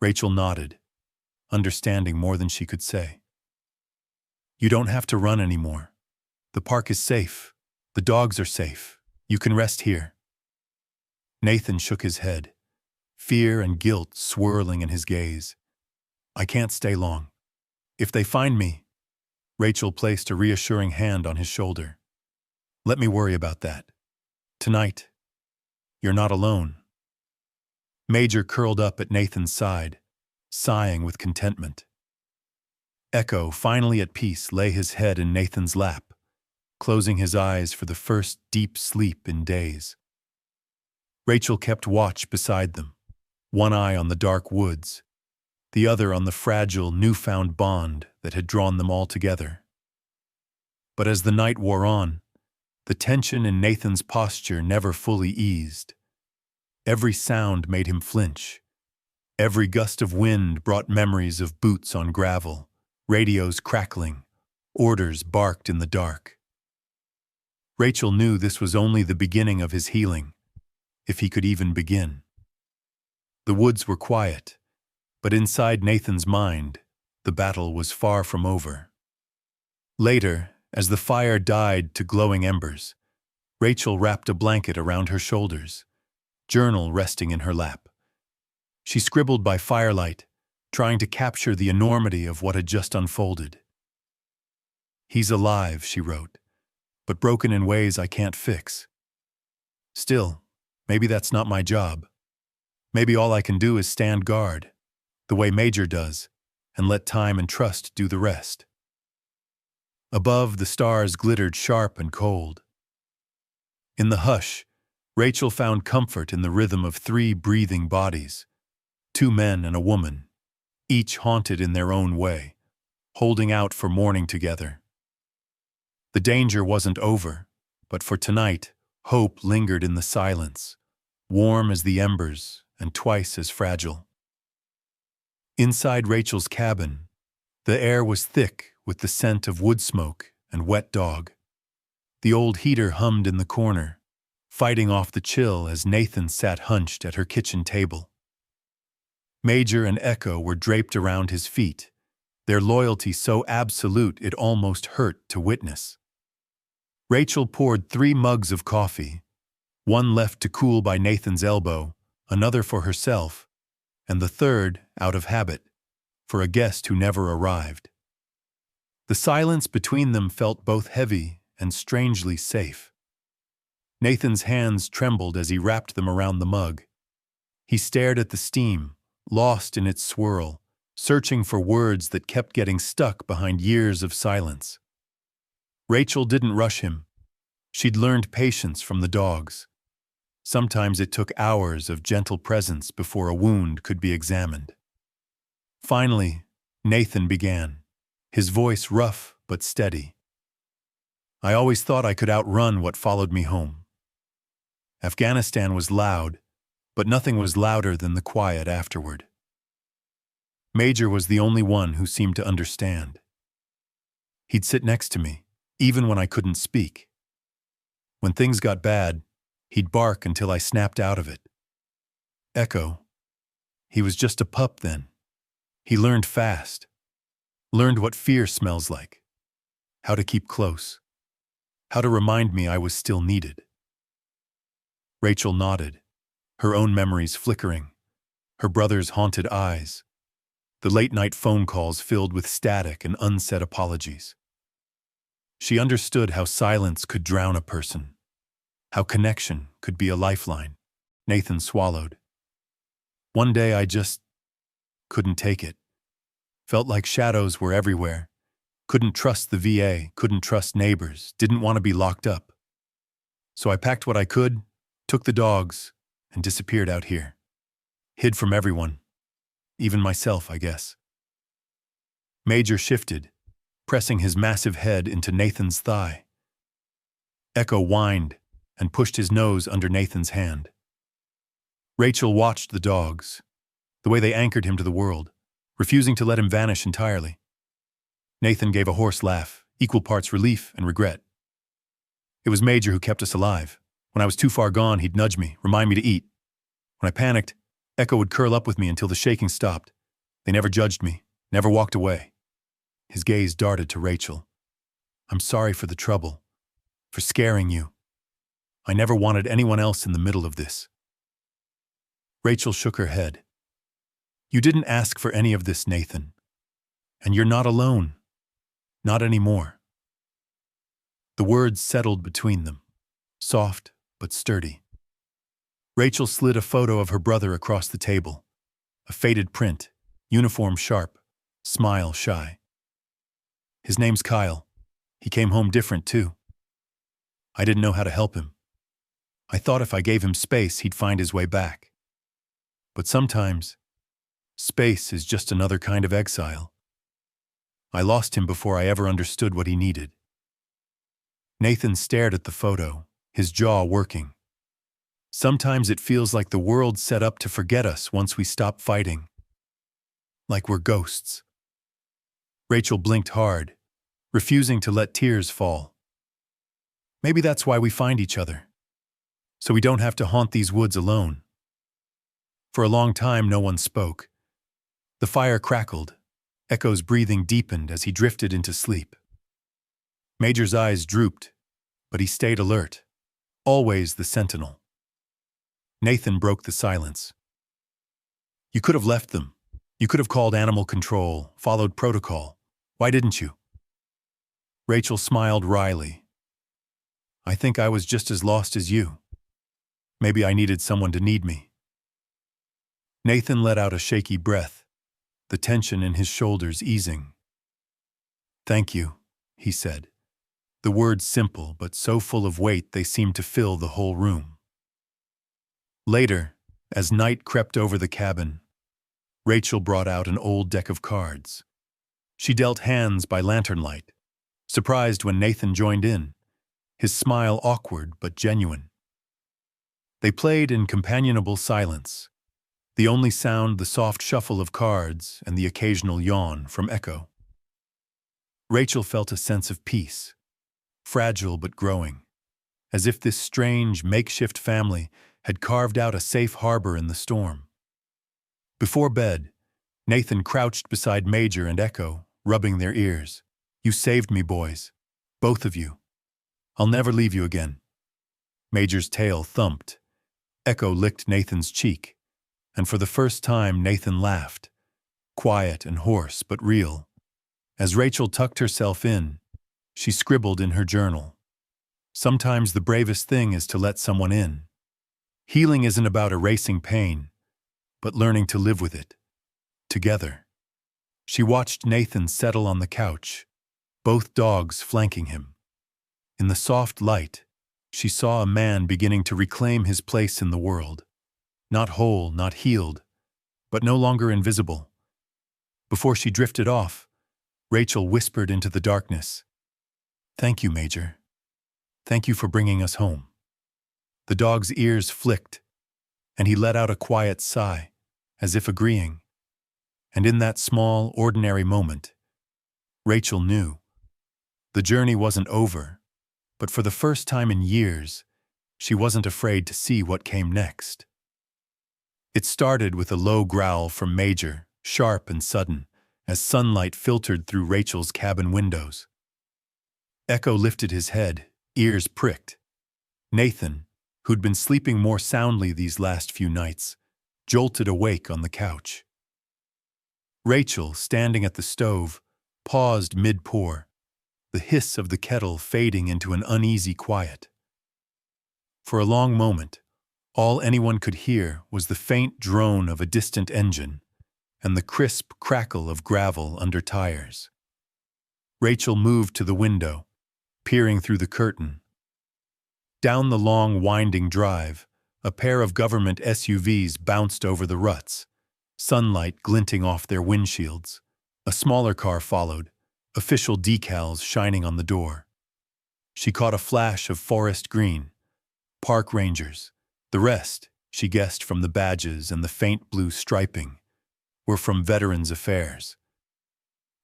Rachel nodded, understanding more than she could say. "You don't have to run anymore. The park is safe. The dogs are safe. You can rest here." Nathan shook his head, fear and guilt swirling in his gaze. "I can't stay long. If they find me..." Rachel placed a reassuring hand on his shoulder. "Let me worry about that. Tonight, you're not alone." Major curled up at Nathan's side, sighing with contentment. Echo, finally at peace, lay his head in Nathan's lap, closing his eyes for the first deep sleep in days. Rachel kept watch beside them, one eye on the dark woods, the other on the fragile, newfound bond that had drawn them all together. But as the night wore on, The tension in Nathan's posture never fully eased. Every sound made him flinch. Every gust of wind brought memories of boots on gravel, radios crackling, orders barked in the dark. Rachel knew this was only the beginning of his healing, if he could even begin. The woods were quiet, but inside Nathan's mind, the battle was far from over. Later, as the fire died to glowing embers, Rachel wrapped a blanket around her shoulders, journal resting in her lap. She scribbled by firelight, trying to capture the enormity of what had just unfolded. "He's alive," she wrote, "but broken in ways I can't fix. Still, maybe that's not my job. Maybe all I can do is stand guard, the way Major does, and let time and trust do the rest." Above, the stars glittered sharp and cold. In the hush, Rachel found comfort in the rhythm of 3 breathing bodies, 2 men and a woman, each haunted in their own way, holding out for morning together. The danger wasn't over, but for tonight, hope lingered in the silence, warm as the embers and twice as fragile. Inside Rachel's cabin, the air was thick with the scent of wood smoke and wet dog. The old heater hummed in the corner, fighting off the chill as Nathan sat hunched at her kitchen table. Major and Echo were draped around his feet, their loyalty so absolute it almost hurt to witness. Rachel poured 3 mugs of coffee, one left to cool by Nathan's elbow, another for herself, and the third, out of habit, for a guest who never arrived. The silence between them felt both heavy and strangely safe. Nathan's hands trembled as he wrapped them around the mug. He stared at the steam, lost in its swirl, searching for words that kept getting stuck behind years of silence. Rachel didn't rush him. She'd learned patience from the dogs. Sometimes it took hours of gentle presence before a wound could be examined. Finally, Nathan began, his voice rough but steady. "I always thought I could outrun what followed me home. Afghanistan was loud, but nothing was louder than the quiet afterward. Major was the only one who seemed to understand. He'd sit next to me, even when I couldn't speak. When things got bad, he'd bark until I snapped out of it. Echo, he was just a pup then. He learned fast, learned what fear smells like, how to keep close, how to remind me I was still needed." Rachel nodded, her own memories flickering, her brother's haunted eyes, the late-night phone calls filled with static and unsaid apologies. She understood how silence could drown a person, how connection could be a lifeline. Nathan swallowed. "One day I just couldn't take it. Felt like shadows were everywhere. Couldn't trust the VA, couldn't trust neighbors, didn't want to be locked up. So I packed what I could, took the dogs, and disappeared out here. Hid from everyone. Even myself, I guess." Major shifted, pressing his massive head into Nathan's thigh. Echo whined and pushed his nose under Nathan's hand. Rachel watched the dogs, the way they anchored him to the world, refusing to let him vanish entirely. Nathan gave a hoarse laugh, equal parts relief and regret. "It was Major who kept us alive. When I was too far gone, he'd nudge me, remind me to eat. When I panicked, Echo would curl up with me until the shaking stopped. They never judged me, never walked away." His gaze darted to Rachel. "I'm sorry for the trouble, for scaring you. I never wanted anyone else in the middle of this." Rachel shook her head. "You didn't ask for any of this, Nathan. And you're not alone. Not anymore." The words settled between them, soft but sturdy. Rachel slid a photo of her brother across the table, a faded print, uniform sharp, smile shy. "His name's Kyle. He came home different, too. I didn't know how to help him. I thought if I gave him space, he'd find his way back. But sometimes, space is just another kind of exile. I lost him before I ever understood what he needed." Nathan stared at the photo, his jaw working. Sometimes it feels like the world's set up to forget us once we stop fighting. Like we're ghosts. Rachel blinked hard, refusing to let tears fall. Maybe that's why we find each other. So we don't have to haunt these woods alone. For a long time, no one spoke. The fire crackled. Echo's breathing deepened as he drifted into sleep. Major's eyes drooped, but he stayed alert, always the sentinel. Nathan broke the silence. You could have left them. You could have called animal control, followed protocol. Why didn't you? Rachel smiled wryly. I think I was just as lost as you. Maybe I needed someone to need me. Nathan let out a shaky breath, the tension in his shoulders easing. Thank you, he said. The words simple, but so full of weight they seemed to fill the whole room. Later, as night crept over the cabin, Rachel brought out an old deck of cards. She dealt hands by lantern light, surprised when Nathan joined in, his smile awkward but genuine. They played in companionable silence, the only sound the soft shuffle of cards and the occasional yawn from Echo. Rachel felt a sense of peace, fragile but growing, as if this strange, makeshift family had carved out a safe harbor in the storm. Before bed, Nathan crouched beside Major and Echo, rubbing their ears. You saved me, boys. Both of you. I'll never leave you again. Major's tail thumped. Echo licked Nathan's cheek, and for the first time Nathan laughed, quiet and hoarse but real. As Rachel tucked herself in, she scribbled in her journal. Sometimes the bravest thing is to let someone in. Healing isn't about erasing pain, but learning to live with it, together. She watched Nathan settle on the couch, both dogs flanking him. In the soft light, she saw a man beginning to reclaim his place in the world. Not whole, not healed, but no longer invisible. Before she drifted off, Rachel whispered into the darkness, Thank you, Major. Thank you for bringing us home. The dog's ears flicked, and he let out a quiet sigh, as if agreeing. And in that small, ordinary moment, Rachel knew. The journey wasn't over, but for the first time in years, she wasn't afraid to see what came next. It started with a low growl from Major, sharp and sudden, as sunlight filtered through Rachel's cabin windows. Echo lifted his head, ears pricked. Nathan, who'd been sleeping more soundly these last few nights, jolted awake on the couch. Rachel, standing at the stove, paused mid-pour, the hiss of the kettle fading into an uneasy quiet. For a long moment, all anyone could hear was the faint drone of a distant engine and the crisp crackle of gravel under tires. Rachel moved to the window, peering through the curtain. Down the long, winding drive, a pair of government SUVs bounced over the ruts, sunlight glinting off their windshields. A smaller car followed, official decals shining on the door. She caught a flash of forest green, park rangers. The rest, she guessed from the badges and the faint blue striping, were from Veterans Affairs.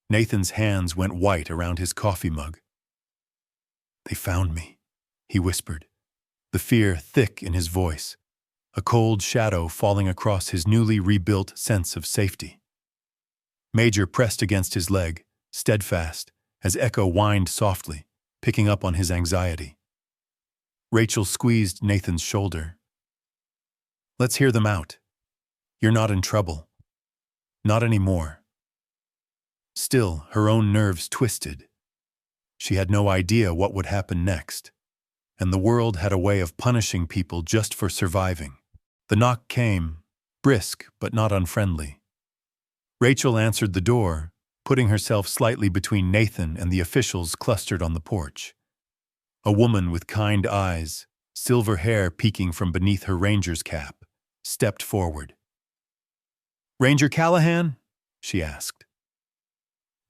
Nathan's hands went white around his coffee mug. They found me, he whispered, the fear thick in his voice, a cold shadow falling across his newly rebuilt sense of safety. Major pressed against his leg, steadfast, as Echo whined softly, picking up on his anxiety. Rachel squeezed Nathan's shoulder. Let's hear them out. You're not in trouble. Not anymore. Still, her own nerves twisted. She had no idea what would happen next, and the world had a way of punishing people just for surviving. The knock came, brisk but not unfriendly. Rachel answered the door, putting herself slightly between Nathan and the officials clustered on the porch. A woman with kind eyes, silver hair peeking from beneath her ranger's cap, stepped forward. "Ranger Callahan?" she asked.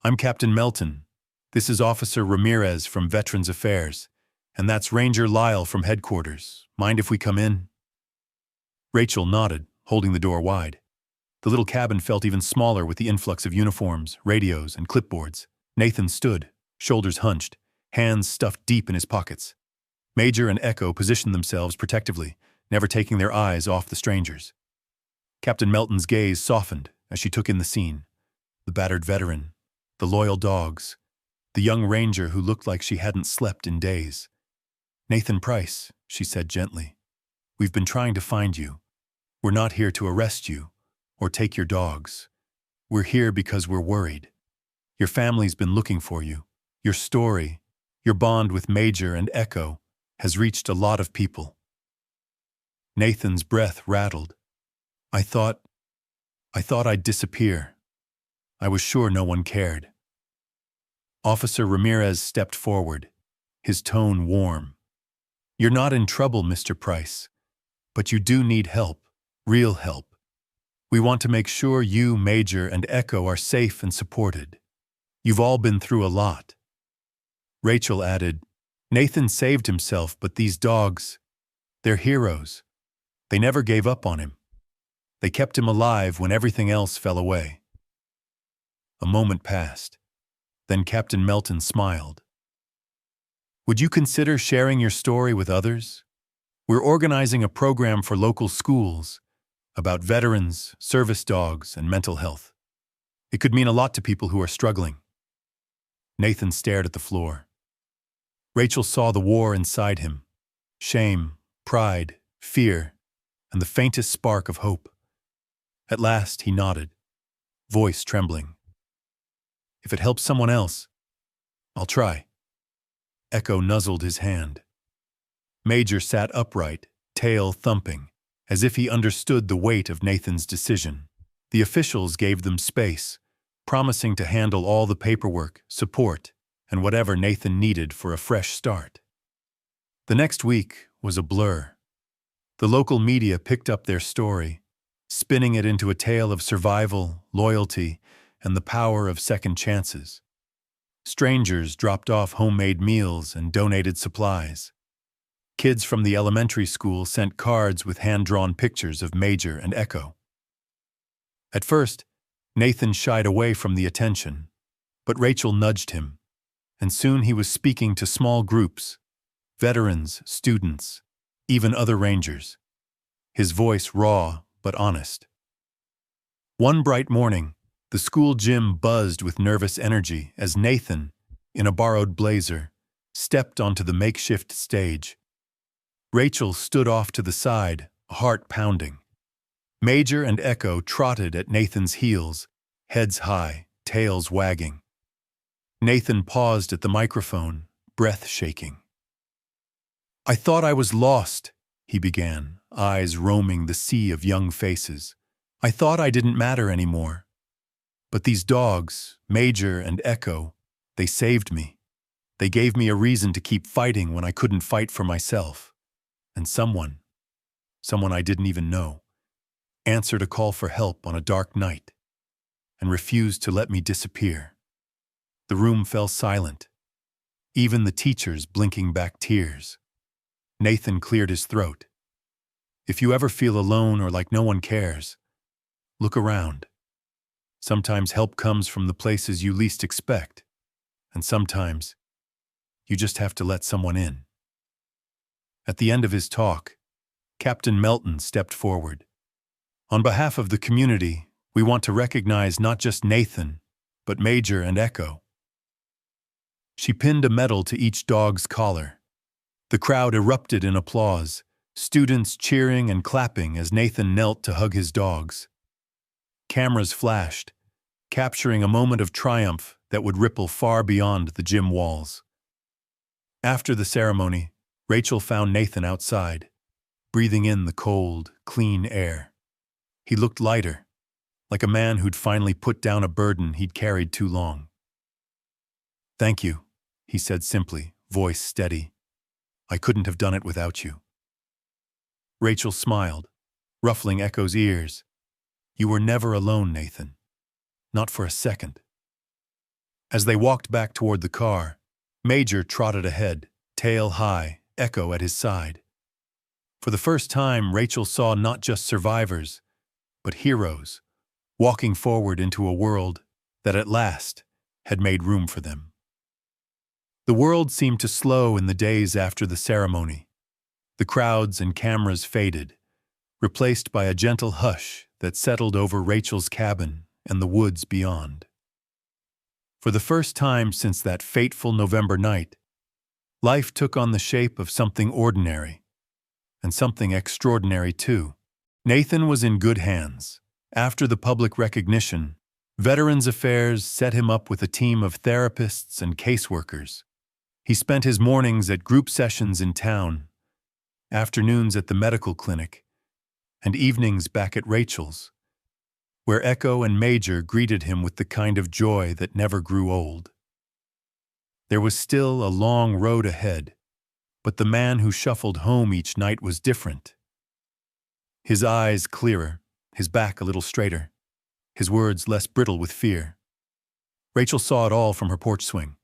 "I'm Captain Melton. This is Officer Ramirez from Veterans Affairs. And that's Ranger Lyle from headquarters. Mind if we come in? Rachel nodded, holding the door wide. The little cabin felt even smaller with the influx of uniforms, radios, and clipboards. Nathan stood, shoulders hunched, hands stuffed deep in his pockets. Major and Echo positioned themselves protectively, never taking their eyes off the strangers. Captain Melton's gaze softened as she took in the scene. The battered veteran, the loyal dogs, the young ranger who looked like she hadn't slept in days. "Nathan Price," she said gently, "we've been trying to find you. We're not here to arrest you or take your dogs. We're here because we're worried. Your family's been looking for you. Your story, your bond with Major and Echo, has reached a lot of people." Nathan's breath rattled. I thought I'd disappear. I was sure no one cared." Officer Ramirez stepped forward, his tone warm. "You're not in trouble, Mr. Price, but you do need help, real help. We want to make sure you, Major, and Echo are safe and supported. You've all been through a lot." Rachel added, "Nathan saved himself, but these dogs, they're heroes. They never gave up on him. They kept him alive when everything else fell away." A moment passed. Then Captain Melton smiled. "Would you consider sharing your story with others? We're organizing a program for local schools about veterans, service dogs, and mental health. It could mean a lot to people who are struggling." Nathan stared at the floor. Rachel saw the war inside him: shame, pride, fear, and the faintest spark of hope. At last he nodded, voice trembling. "If it helps someone else, I'll try." Echo nuzzled his hand. Major sat upright, tail thumping, as if he understood the weight of Nathan's decision. The officials gave them space, promising to handle all the paperwork, support, and whatever Nathan needed for a fresh start. The next week was a blur. The local media picked up their story, spinning it into a tale of survival, loyalty, and the power of second chances. Strangers dropped off homemade meals and donated supplies. Kids from the elementary school sent cards with hand-drawn pictures of Major and Echo. At first, Nathan shied away from the attention, but Rachel nudged him, and soon he was speaking to small groups, veterans, students, even other rangers. His voice raw but honest. One bright morning, the school gym buzzed with nervous energy as Nathan, in a borrowed blazer, stepped onto the makeshift stage. Rachel stood off to the side, heart pounding. Major and Echo trotted at Nathan's heels, heads high, tails wagging. Nathan paused at the microphone, breath shaking. "I thought I was lost," he began, eyes roaming the sea of young faces. "I thought I didn't matter anymore. But these dogs, Major and Echo, they saved me. They gave me a reason to keep fighting when I couldn't fight for myself. And someone I didn't even know, answered a call for help on a dark night and refused to let me disappear." The room fell silent, even the teachers blinking back tears. Nathan cleared his throat. "If you ever feel alone or like no one cares, look around. Sometimes help comes from the places you least expect, and sometimes you just have to let someone in." At the end of his talk, Captain Melton stepped forward. "On behalf of the community, we want to recognize not just Nathan, but Major and Echo." She pinned a medal to each dog's collar. The crowd erupted in applause, students cheering and clapping as Nathan knelt to hug his dogs. Cameras flashed, capturing a moment of triumph that would ripple far beyond the gym walls. After the ceremony, Rachel found Nathan outside, breathing in the cold, clean air. He looked lighter, like a man who'd finally put down a burden he'd carried too long. "Thank you," he said simply, voice steady. "I couldn't have done it without you." Rachel smiled, ruffling Echo's ears. "You were never alone, Nathan. Not for a second." As they walked back toward the car, Major trotted ahead, tail high, Echo at his side. For the first time, Rachel saw not just survivors, but heroes, walking forward into a world that at last had made room for them. The world seemed to slow in the days after the ceremony. The crowds and cameras faded, replaced by a gentle hush that settled over Rachel's cabin and the woods beyond. For the first time since that fateful November night, life took on the shape of something ordinary, and something extraordinary too. Nathan was in good hands. After the public recognition, Veterans Affairs set him up with a team of therapists and caseworkers. He spent his mornings at group sessions in town, afternoons at the medical clinic, and evenings back at Rachel's, where Echo and Major greeted him with the kind of joy that never grew old. There was still a long road ahead, but the man who shuffled home each night was different. His eyes clearer, his back a little straighter, his words less brittle with fear. Rachel saw it all from her porch swing,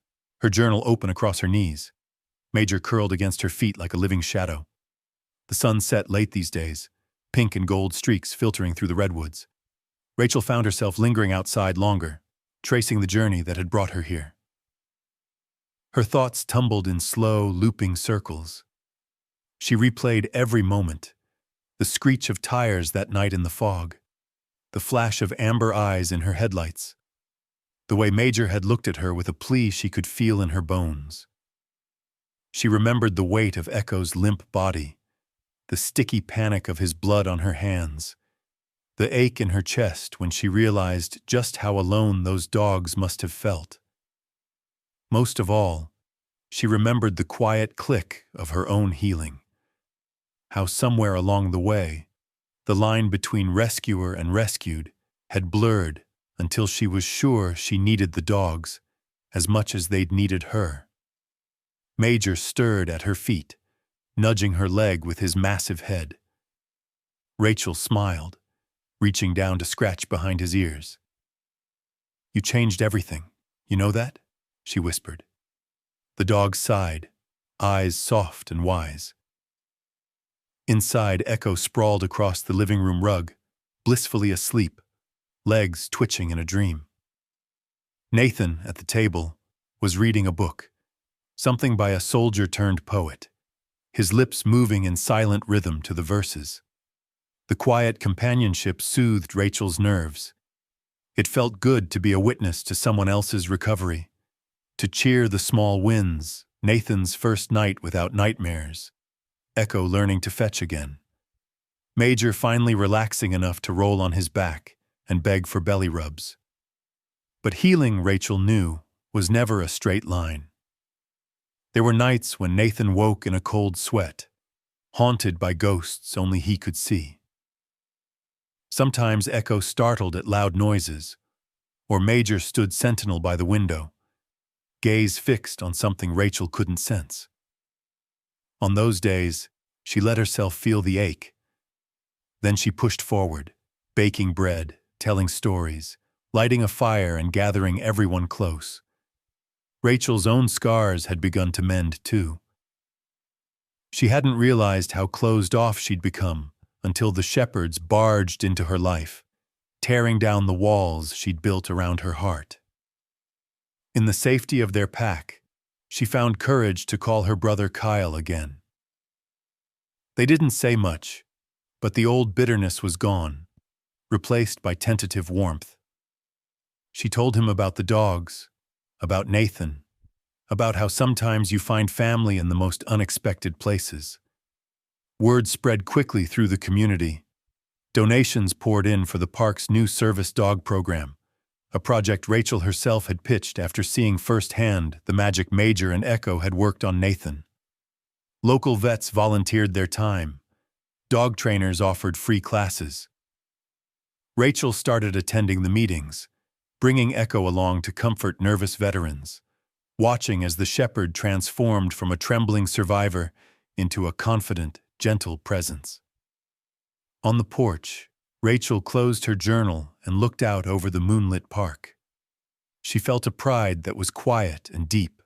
her journal open across her knees, Major curled against her feet like a living shadow. The sun set late these days, pink and gold streaks filtering through the redwoods. Rachel found herself lingering outside longer, tracing the journey that had brought her here. Her thoughts tumbled in slow, looping circles. She replayed every moment, the screech of tires that night in the fog, the flash of amber eyes in her headlights, the way Major had looked at her with a plea she could feel in her bones. She remembered the weight of Echo's limp body, the sticky panic of his blood on her hands, the ache in her chest when she realized just how alone those dogs must have felt. Most of all, she remembered the quiet click of her own healing, how somewhere along the way, the line between rescuer and rescued had blurred until she was sure she needed the dogs as much as they'd needed her. Major stirred at her feet, nudging her leg with his massive head. Rachel smiled, reaching down to scratch behind his ears. "You changed everything, you know that?" she whispered. The dog sighed, eyes soft and wise. Inside, Echo sprawled across the living room rug, blissfully asleep, legs twitching in a dream. Nathan, at the table, was reading a book, something by a soldier-turned-poet, his lips moving in silent rhythm to the verses. The quiet companionship soothed Rachel's nerves. It felt good to be a witness to someone else's recovery, to cheer the small wins, Nathan's first night without nightmares, Echo learning to fetch again, Major finally relaxing enough to roll on his back and beg for belly rubs. But healing, Rachel knew, was never a straight line. There were nights when Nathan woke in a cold sweat, haunted by ghosts only he could see. Sometimes Echo startled at loud noises, or Major stood sentinel by the window, gaze fixed on something Rachel couldn't sense. On those days, she let herself feel the ache. Then she pushed forward, baking bread, telling stories, lighting a fire and gathering everyone close. Rachel's own scars had begun to mend too. She hadn't realized how closed off she'd become until the shepherds barged into her life, tearing down the walls she'd built around her heart. In the safety of their pack, she found courage to call her brother Kyle again. They didn't say much, but the old bitterness was gone, replaced by tentative warmth. She told him about the dogs, about Nathan, about how sometimes you find family in the most unexpected places. Word spread quickly through the community. Donations poured in for the park's new service dog program, a project Rachel herself had pitched after seeing firsthand the magic Major and Echo had worked on Nathan. Local vets volunteered their time. Dog trainers offered free classes. Rachel started attending the meetings, bringing Echo along to comfort nervous veterans, watching as the shepherd transformed from a trembling survivor into a confident, gentle presence. On the porch, Rachel closed her journal and looked out over the moonlit park. She felt a pride that was quiet and deep,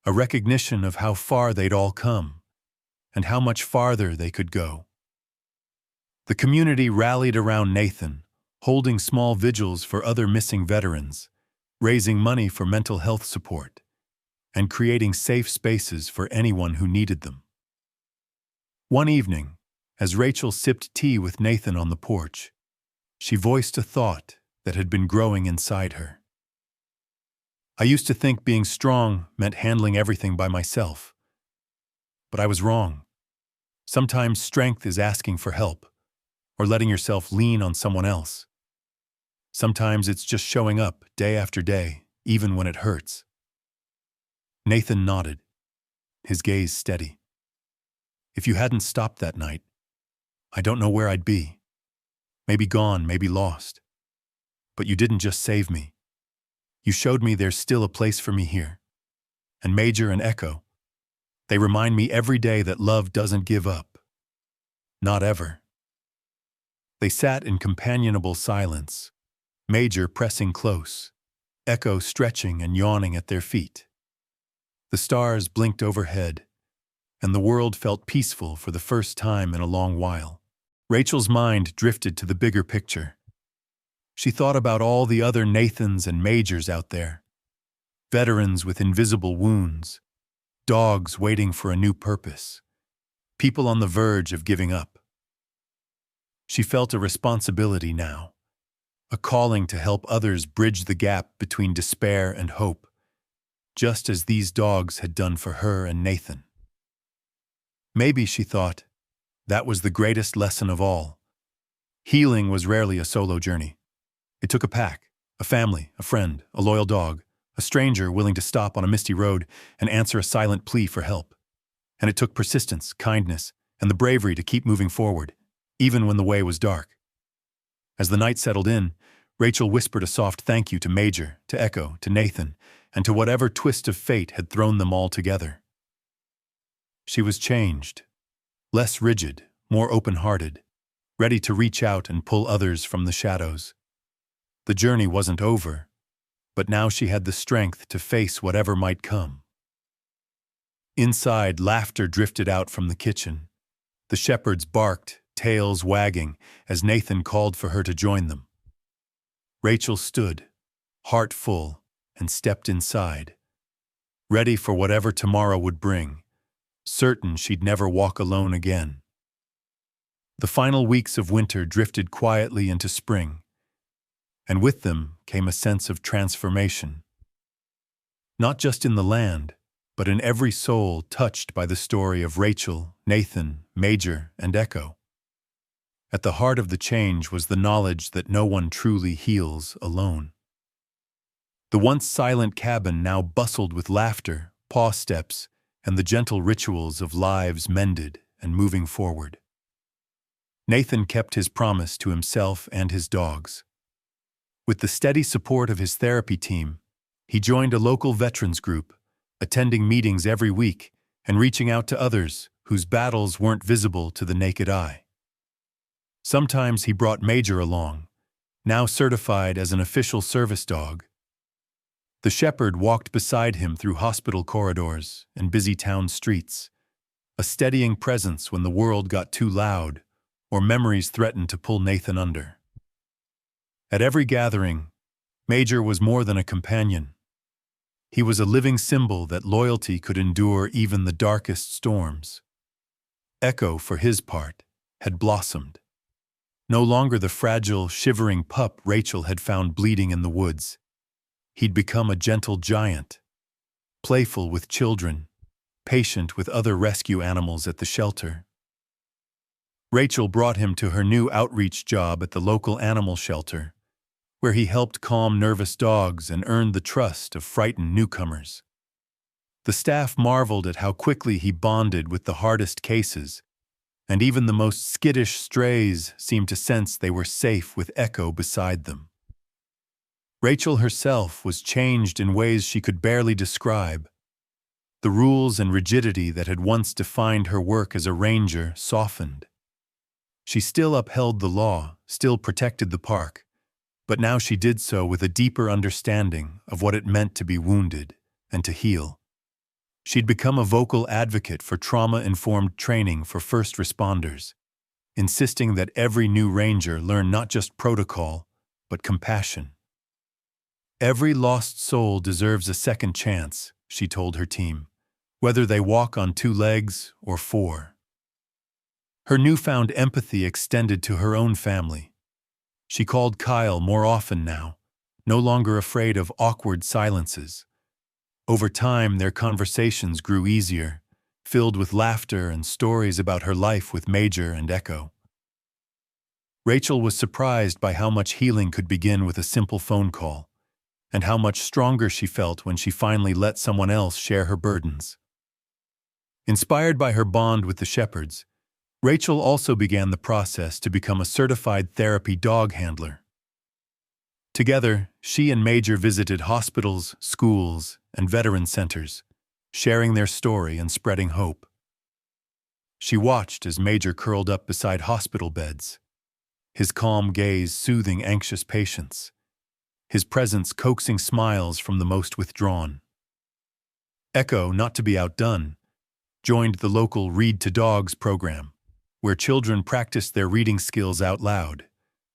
a recognition of how far they'd all come, and how much farther they could go. The community rallied around Nathan, holding small vigils for other missing veterans, raising money for mental health support, and creating safe spaces for anyone who needed them. One evening, as Rachel sipped tea with Nathan on the porch, she voiced a thought that had been growing inside her. I used to think being strong meant handling everything by myself. But I was wrong. Sometimes strength is asking for help, or letting yourself lean on someone else. Sometimes it's just showing up day after day, even when it hurts. Nathan nodded, his gaze steady. If you hadn't stopped that night, I don't know where I'd be. Maybe gone, maybe lost. But you didn't just save me. You showed me there's still a place for me here. And Major and Echo, they remind me every day that love doesn't give up. Not ever. They sat in companionable silence, Major pressing close, Echo stretching and yawning at their feet. The stars blinked overhead, and the world felt peaceful for the first time in a long while. Rachel's mind drifted to the bigger picture. She thought about all the other Nathans and Majors out there, veterans with invisible wounds, dogs waiting for a new purpose, people on the verge of giving up. She felt a responsibility now, a calling to help others bridge the gap between despair and hope, just as these dogs had done for her and Nathan. Maybe, she thought, that was the greatest lesson of all. Healing was rarely a solo journey. It took a pack, a family, a friend, a loyal dog, a stranger willing to stop on a misty road and answer a silent plea for help. And it took persistence, kindness, and the bravery to keep moving forward, even when the way was dark. As the night settled in, Rachel whispered a soft thank you to Major, to Echo, to Nathan, and to whatever twist of fate had thrown them all together. She was changed, less rigid, more open-hearted, ready to reach out and pull others from the shadows. The journey wasn't over, but now she had the strength to face whatever might come. Inside, laughter drifted out from the kitchen. The shepherds barked, tails wagging, as Nathan called for her to join them. Rachel stood, heart full, and stepped inside, ready for whatever tomorrow would bring, certain she'd never walk alone again. The final weeks of winter drifted quietly into spring, and with them came a sense of transformation. Not just in the land, but in every soul touched by the story of Rachel, Nathan, Major, and Echo. At the heart of the change was the knowledge that no one truly heals alone. The once silent cabin now bustled with laughter, paw steps, and the gentle rituals of lives mended and moving forward. Nathan kept his promise to himself and his dogs. With the steady support of his therapy team, he joined a local veterans group, attending meetings every week and reaching out to others whose battles weren't visible to the naked eye. Sometimes he brought Major along, now certified as an official service dog. The shepherd walked beside him through hospital corridors and busy town streets, a steadying presence when the world got too loud or memories threatened to pull Nathan under. At every gathering, Major was more than a companion. He was a living symbol that loyalty could endure even the darkest storms. Echo, for his part, had blossomed. No longer the fragile, shivering pup Rachel had found bleeding in the woods. He'd become a gentle giant, playful with children, patient with other rescue animals at the shelter. Rachel brought him to her new outreach job at the local animal shelter, where he helped calm nervous dogs and earned the trust of frightened newcomers. The staff marveled at how quickly he bonded with the hardest cases, and even the most skittish strays seemed to sense they were safe with Echo beside them. Rachel herself was changed in ways she could barely describe. The rules and rigidity that had once defined her work as a ranger softened. She still upheld the law, still protected the park, but now she did so with a deeper understanding of what it meant to be wounded and to heal. She'd become a vocal advocate for trauma-informed training for first responders, insisting that every new ranger learn not just protocol, but compassion. Every lost soul deserves a second chance, she told her team, whether they walk on 2 legs or 4. Her newfound empathy extended to her own family. She called Kyle more often now, no longer afraid of awkward silences. Over time, their conversations grew easier, filled with laughter and stories about her life with Major and Echo. Rachel was surprised by how much healing could begin with a simple phone call, and how much stronger she felt when she finally let someone else share her burdens. Inspired by her bond with the Shepherds, Rachel also began the process to become a certified therapy dog handler. Together, she and Major visited hospitals, schools, and veteran centers, sharing their story and spreading hope. She watched as Major curled up beside hospital beds, his calm gaze soothing anxious patients, his presence coaxing smiles from the most withdrawn. Echo, not to be outdone, joined the local Read to Dogs program, where children practiced their reading skills out loud,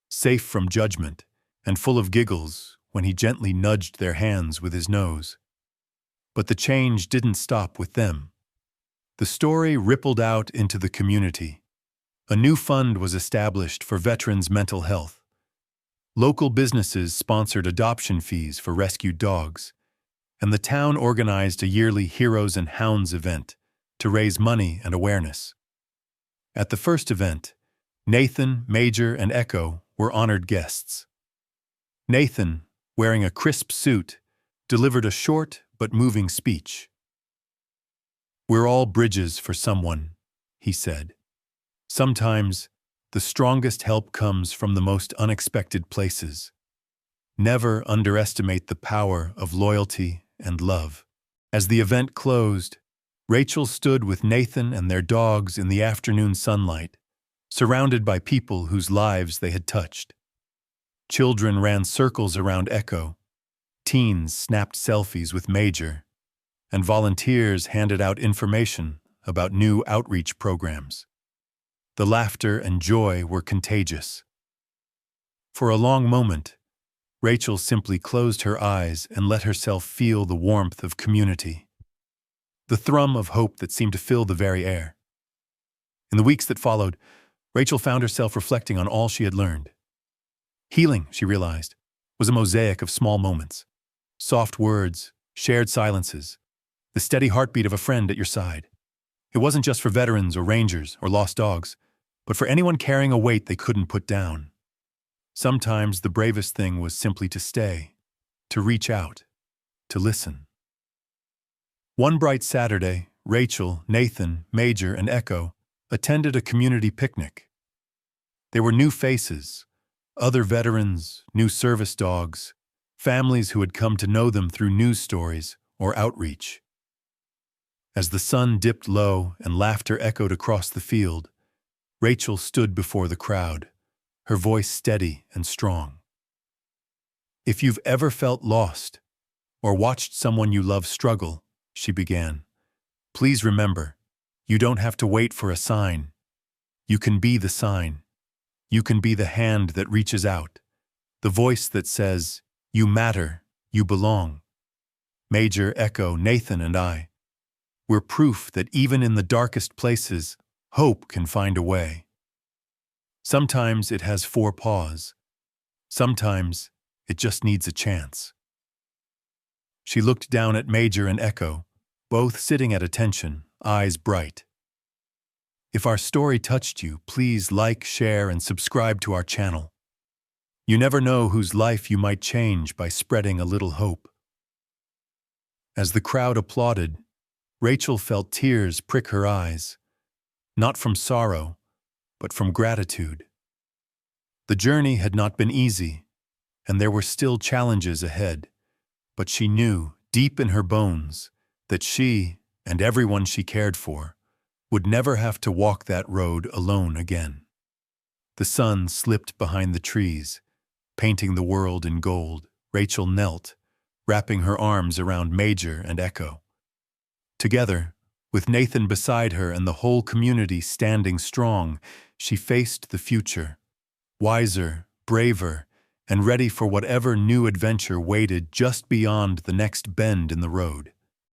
safe from judgment and full of giggles when he gently nudged their hands with his nose. But the change didn't stop with them. The story rippled out into the community. A new fund was established for veterans' mental health. Local businesses sponsored adoption fees for rescued dogs, and the town organized a yearly Heroes and Hounds event to raise money and awareness. At the first event, Nathan, Major, and Echo were honored guests. Nathan, wearing a crisp suit, delivered a short but moving speech. "We're all bridges for someone," he said. "Sometimes, the strongest help comes from the most unexpected places. Never underestimate the power of loyalty and love." As the event closed, Rachel stood with Nathan and their dogs in the afternoon sunlight, surrounded by people whose lives they had touched. Children ran circles around Echo, teens snapped selfies with Major, and volunteers handed out information about new outreach programs. The laughter and joy were contagious. For a long moment, Rachel simply closed her eyes and let herself feel the warmth of community, the thrum of hope that seemed to fill the very air. In the weeks that followed, Rachel found herself reflecting on all she had learned. Healing, she realized, was a mosaic of small moments. Soft words, shared silences, the steady heartbeat of a friend at your side. It wasn't just for veterans or rangers or lost dogs, but for anyone carrying a weight they couldn't put down. Sometimes the bravest thing was simply to stay, to reach out, to listen. One bright Saturday, Rachel, Nathan, Major, and Echo attended a community picnic. There were new faces, other veterans, new service dogs, families who had come to know them through news stories or outreach. As the sun dipped low and laughter echoed across the field, Rachel stood before the crowd, her voice steady and strong. "If you've ever felt lost or watched someone you love struggle," she began, "please remember, you don't have to wait for a sign. You can be the sign. You can be the hand that reaches out, the voice that says, 'You matter, you belong.' Major, Echo, Nathan, and I, we're proof that even in the darkest places, hope can find a way. Sometimes it has 4 paws. Sometimes it just needs a chance." She looked down at Major and Echo, both sitting at attention, eyes bright. "If our story touched you, please like, share, and subscribe to our channel. You never know whose life you might change by spreading a little hope." As the crowd applauded, Rachel felt tears prick her eyes, not from sorrow, but from gratitude. The journey had not been easy, and there were still challenges ahead, but she knew, deep in her bones, that she, and everyone she cared for, would never have to walk that road alone again. The sun slipped behind the trees, painting the world in gold. Rachel knelt, wrapping her arms around Major and Echo. Together, with Nathan beside her and the whole community standing strong, she faced the future, wiser, braver, and ready for whatever new adventure waited just beyond the next bend in the road.